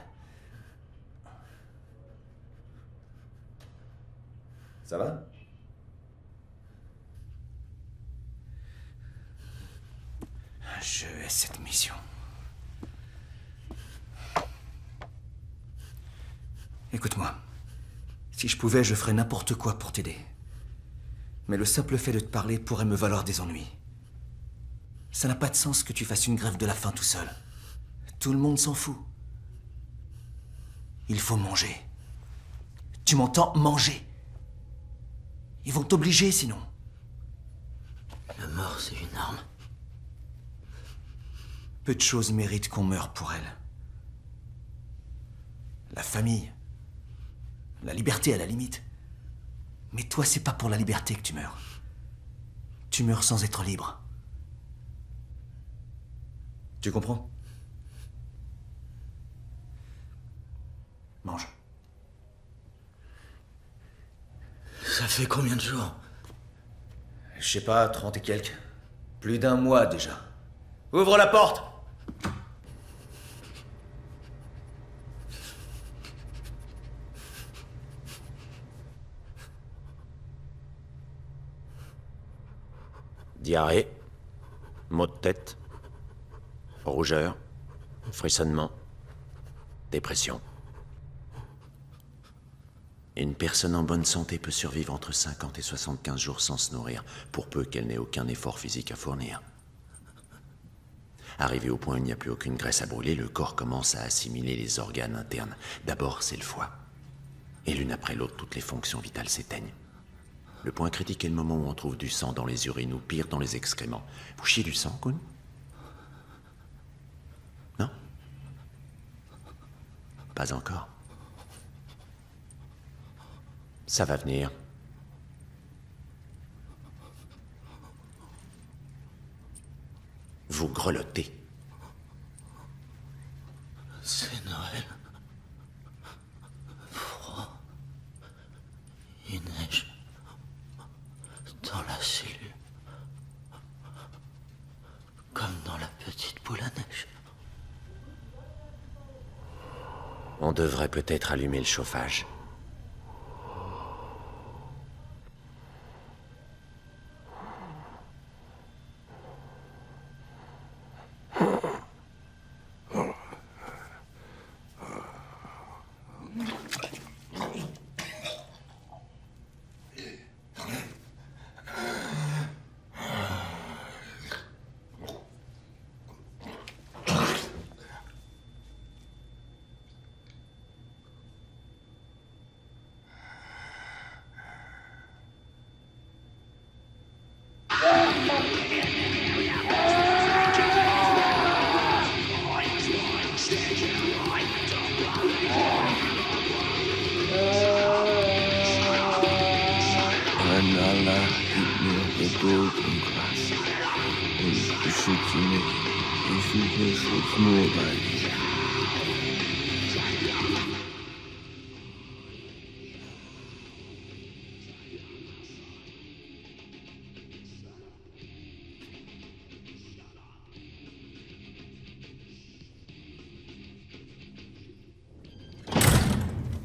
Ça va?
Je hais cette mission.
Écoute-moi. Si je pouvais, je ferais n'importe quoi pour t'aider. Mais le simple fait de te parler pourrait me valoir des ennuis. Ça n'a pas de sens que tu fasses une grève de la faim tout seul. Tout le monde s'en fout. Il faut manger. Tu m'entends? Manger. Ils vont t'obliger sinon.
La mort, c'est une arme.
Peu de choses méritent qu'on meure pour elle. la famille, la liberté à la limite. Mais toi, c'est pas pour la liberté que tu meurs. Tu meurs sans être libre. Tu comprends? Mange.
Ça fait combien de jours?
Je sais pas, 30 et quelques. Plus d'un mois déjà. Ouvre la porte!
Diarrhée, maux de tête, rougeur, frissonnement, dépression. Une personne en bonne santé peut survivre entre 50 et 75 jours sans se nourrir, pour peu qu'elle n'ait aucun effort physique à fournir. Arrivé au point où il n'y a plus aucune graisse à brûler, le corps commence à assimiler les organes internes. D'abord, c'est le foie. Et l'une après l'autre, toutes les fonctions vitales s'éteignent. Le point critique est le moment où on trouve du sang dans les urines ou pire dans les excréments. Vous chiez du sang, Kun? Non? Pas encore. Ça va venir. Vous grelottez.
C'est Noël. Froid. Il neige. Dans la cellule. Comme dans la petite boule à neige.
On devrait peut-être allumer le chauffage.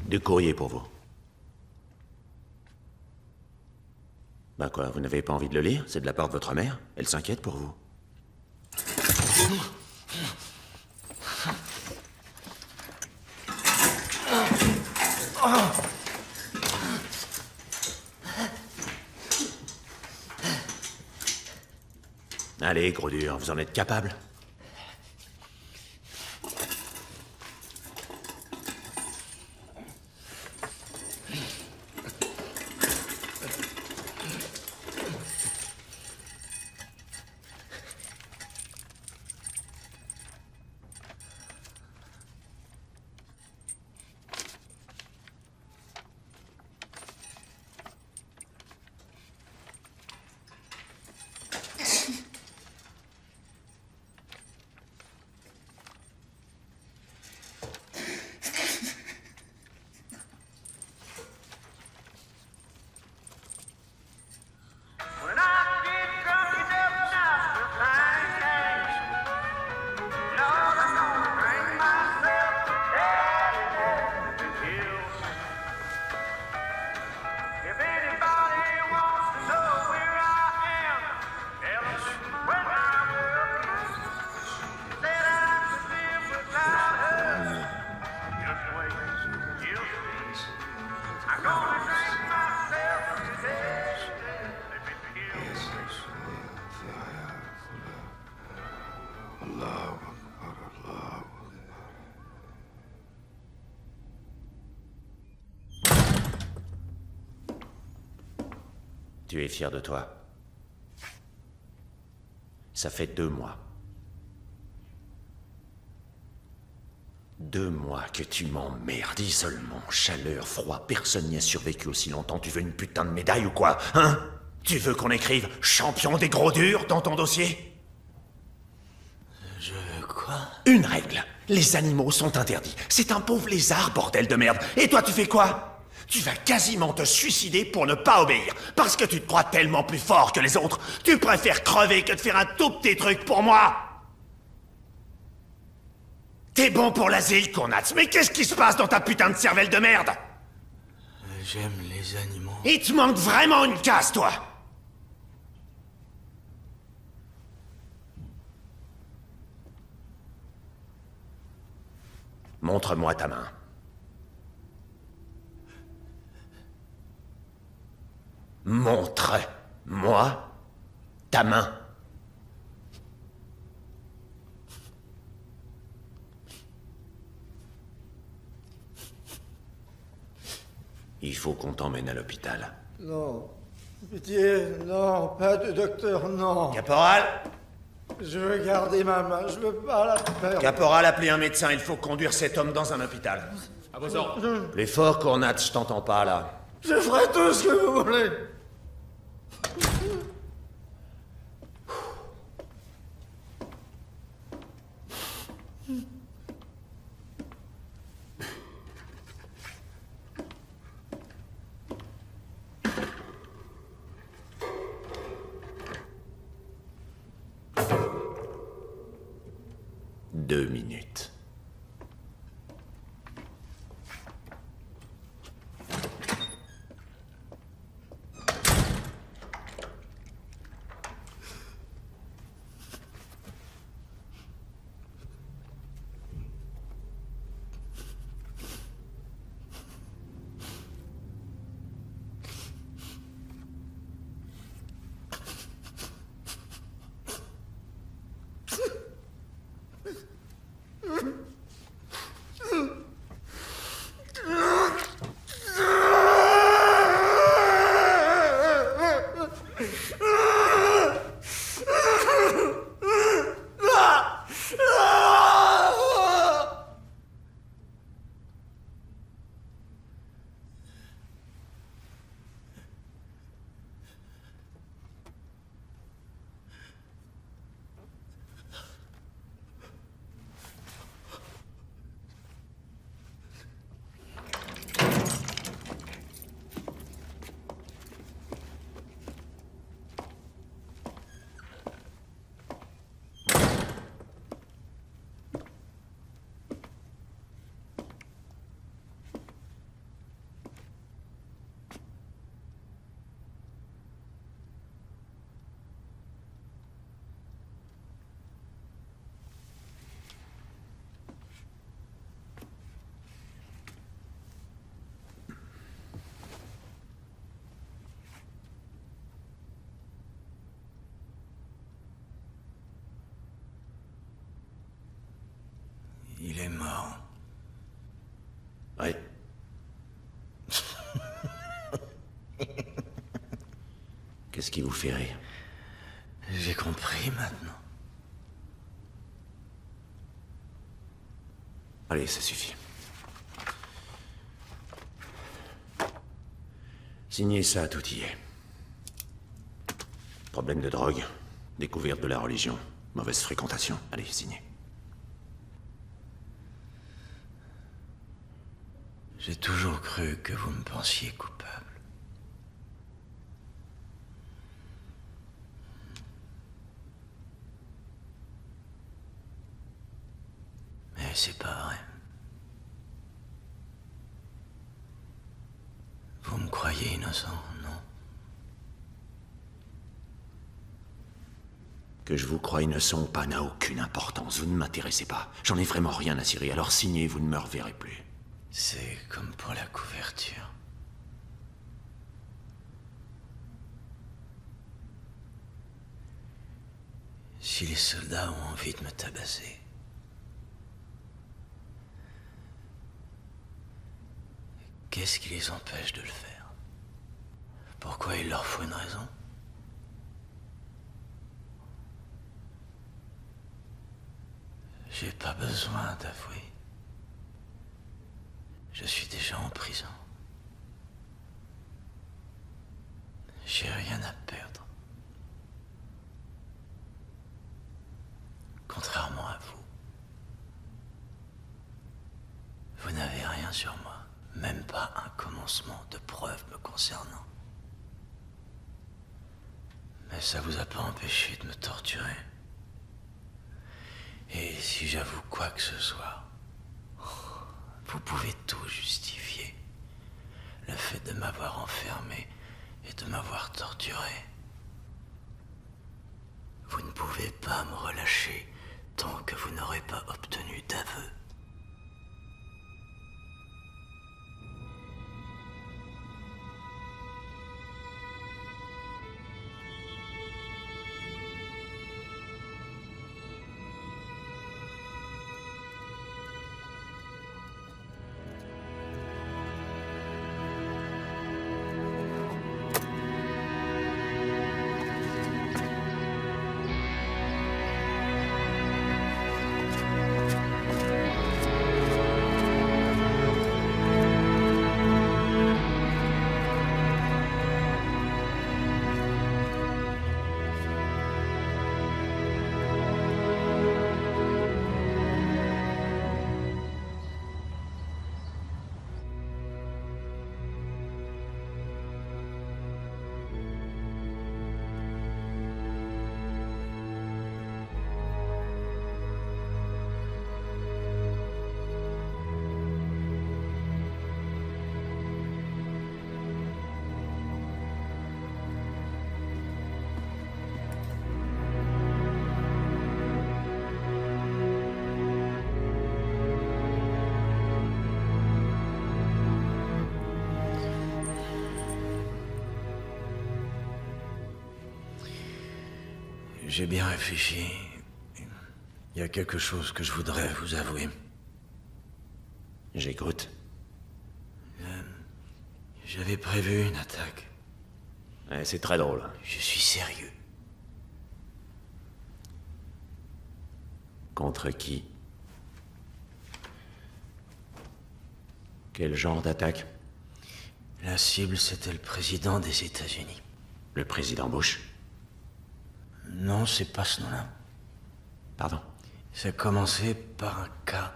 Du courrier pour vous. Bah quoi, vous n'avez pas envie de le lire? C'est de la part de votre mère? Elle s'inquiète pour vous. Allez, gros dur, vous en êtes capable? Tu es fier de toi. Ça fait 2 mois. 2 mois que tu m'emmerdes, isolement, chaleur, froid, personne n'y a survécu aussi longtemps. Tu veux une putain de médaille ou quoi, hein? Tu veux qu'on écrive « champion des gros durs » dans ton dossier?
Je veux quoi?
Une règle. Les animaux sont interdits. C'est un pauvre lézard, bordel de merde. Et toi, tu fais quoi? Tu vas quasiment te suicider pour ne pas obéir. Parce que tu te crois tellement plus fort que les autres. Tu préfères crever que de faire un tout petit truc pour moi. T'es bon pour l'asile, Konats, mais qu'est-ce qui se passe dans ta putain de cervelle de merde?
J'aime les animaux.
Il te manque vraiment une case, toi. Montre-moi ta main. Montre-moi ta main. Il faut qu'on t'emmène à l'hôpital.
Non. Pitié, non, pas de docteur, non.
Caporal!
Je veux garder ma main, je veux pas la perdre.
Caporal, appelez un médecin, il faut conduire cet homme dans un hôpital.
À vos ordres.
Plus fort, Cornat, je t'entends pas, là.
Je ferai tout ce que vous voulez.
Deux minutes.
Il est mort.
Oui. Qu'est-ce qui vous fait rire?
J'ai compris maintenant.
Allez, ça suffit. Signez ça, tout y est. Problème de drogue, découverte de la religion, mauvaise fréquentation. Allez, signez.
J'ai toujours cru que vous me pensiez coupable. Mais c'est pas vrai. Vous me croyez innocent, non?
Que je vous croie innocent ou pas n'a aucune importance. Vous ne m'intéressez pas. J'en ai vraiment rien à cirer. Alors signez, vous ne me reverrez plus.
C'est comme pour la couverture. Si les soldats ont envie de me tabasser, qu'est-ce qui les empêche de le faire? Pourquoi il leur faut une raison? J'ai pas besoin d'avouer. Je suis déjà en prison. J'ai rien à perdre. Contrairement à vous. Vous n'avez rien sur moi. Même pas un commencement de preuve me concernant. Mais ça vous a pas empêché de me torturer. Et si j'avoue quoi que ce soit, vous pouvez tout justifier. Le fait de m'avoir enfermé et de m'avoir torturé. Vous ne pouvez pas me relâcher tant que vous n'aurez pas obtenu d'aveu. J'ai bien réfléchi. Il y a quelque chose que je voudrais vous avouer.
J'écoute.
J'avais prévu une attaque.
Ouais, c'est très drôle.
Je suis sérieux.
Contre qui? Quel genre d'attaque?
La cible, c'était le président des États-Unis.
Le président Bush?
Non, c'est pas ce nom-là.
Pardon?
Ça a commencé par un cas.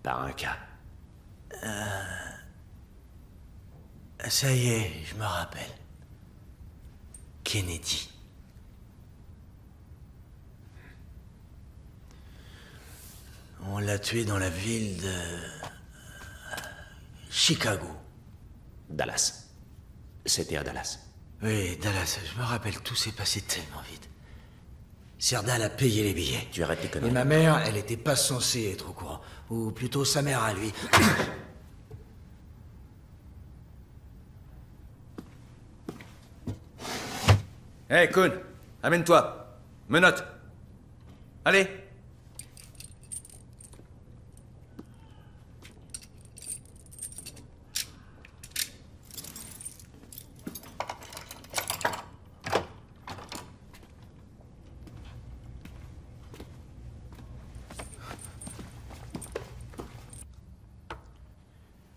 Par un cas?
Ça y est, je me rappelle. Kennedy. On l'a tué dans la ville de... Chicago.
Dallas. C'était à Dallas.
Oui, Dallas. Je me rappelle, tout s'est passé tellement vite. Serdal a payé les billets.
Tu arrêtes les conneries.
Et ma mère, elle était pas censée être au courant. Ou plutôt sa mère à lui.
Hé, Kuhn, amène-toi. Menottes. Allez.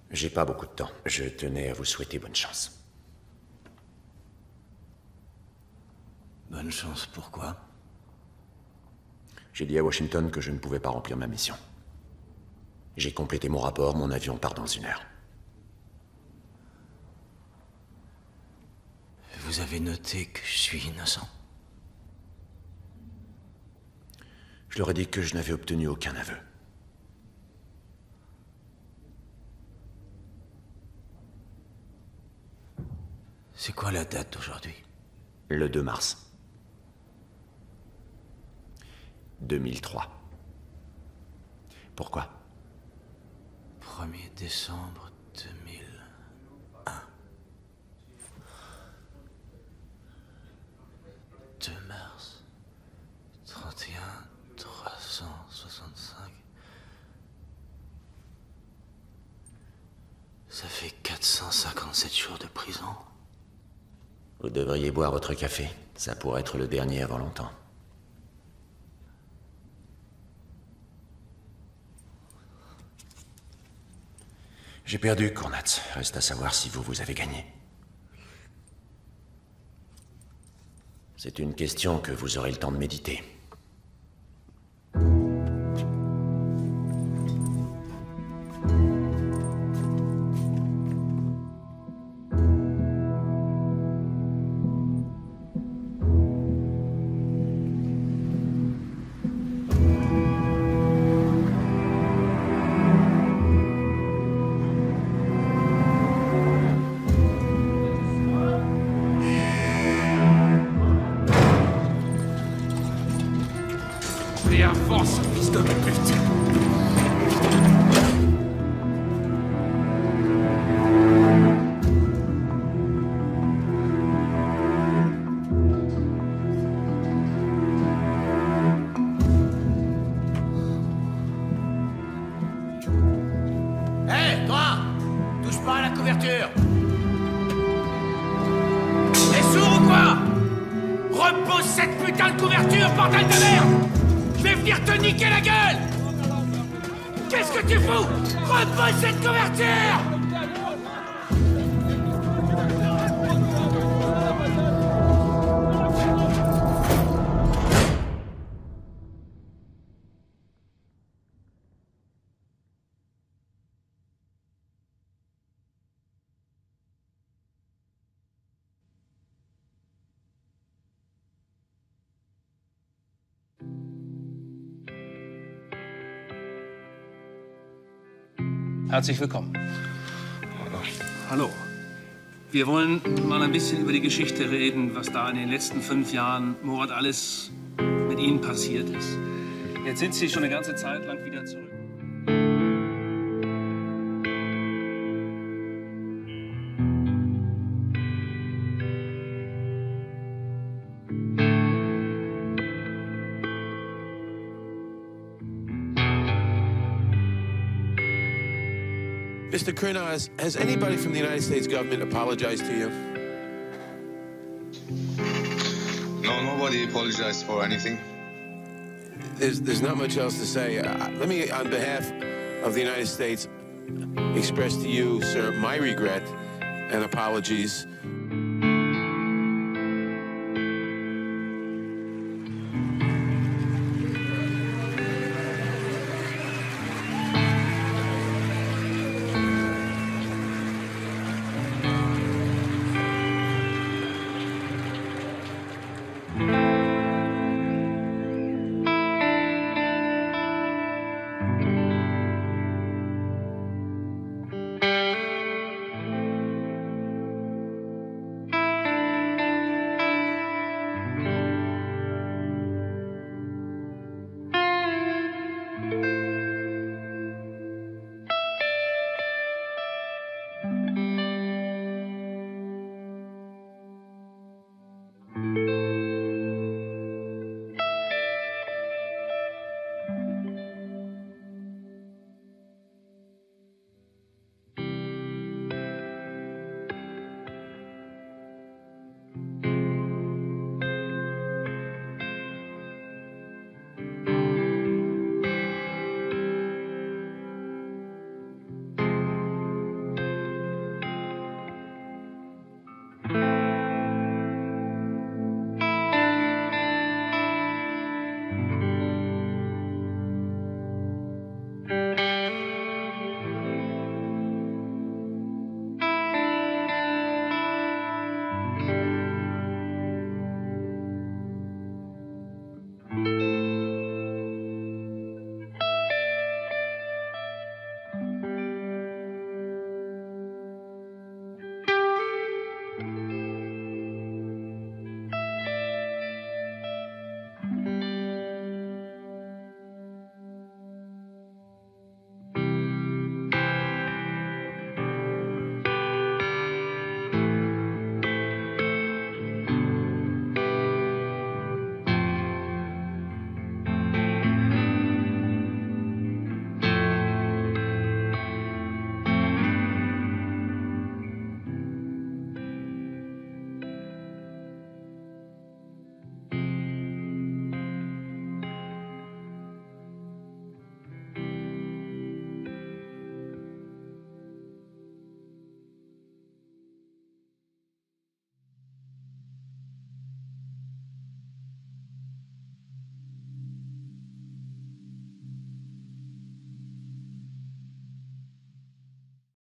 J'ai pas beaucoup de temps. Je tenais à vous souhaiter bonne chance.
Bonne chance, pourquoi?
J'ai dit à Washington que je ne pouvais pas remplir ma mission. J'ai complété mon rapport, mon avion part dans 1 heure.
Vous avez noté que je suis innocent?
Je leur ai dit que je n'avais obtenu aucun aveu.
C'est quoi la date d'aujourd'hui?
Le 2 mars. 2003. Pourquoi?
1er décembre 2001. 2 mars. 31, 365. Ça fait 457 jours de prison.
Vous devriez boire votre café. Ça pourrait être le dernier avant longtemps. J'ai perdu, Cournats. Reste à savoir si vous avez gagné. C'est une question que vous aurez le temps de méditer.
Herzlich willkommen. Hallo. Wir wollen mal ein bisschen über die Geschichte reden, was da in den letzten 5 Jahren, Murat, alles mit Ihnen passiert ist. Jetzt sind Sie schon eine ganze Zeit lang wieder zurück.
Mr. Kurnaz, has anybody from the United States government apologized to you?
No, nobody apologized for anything.
There's not much else to say. Let me, on behalf of the United States, express to you, sir, my regret and apologies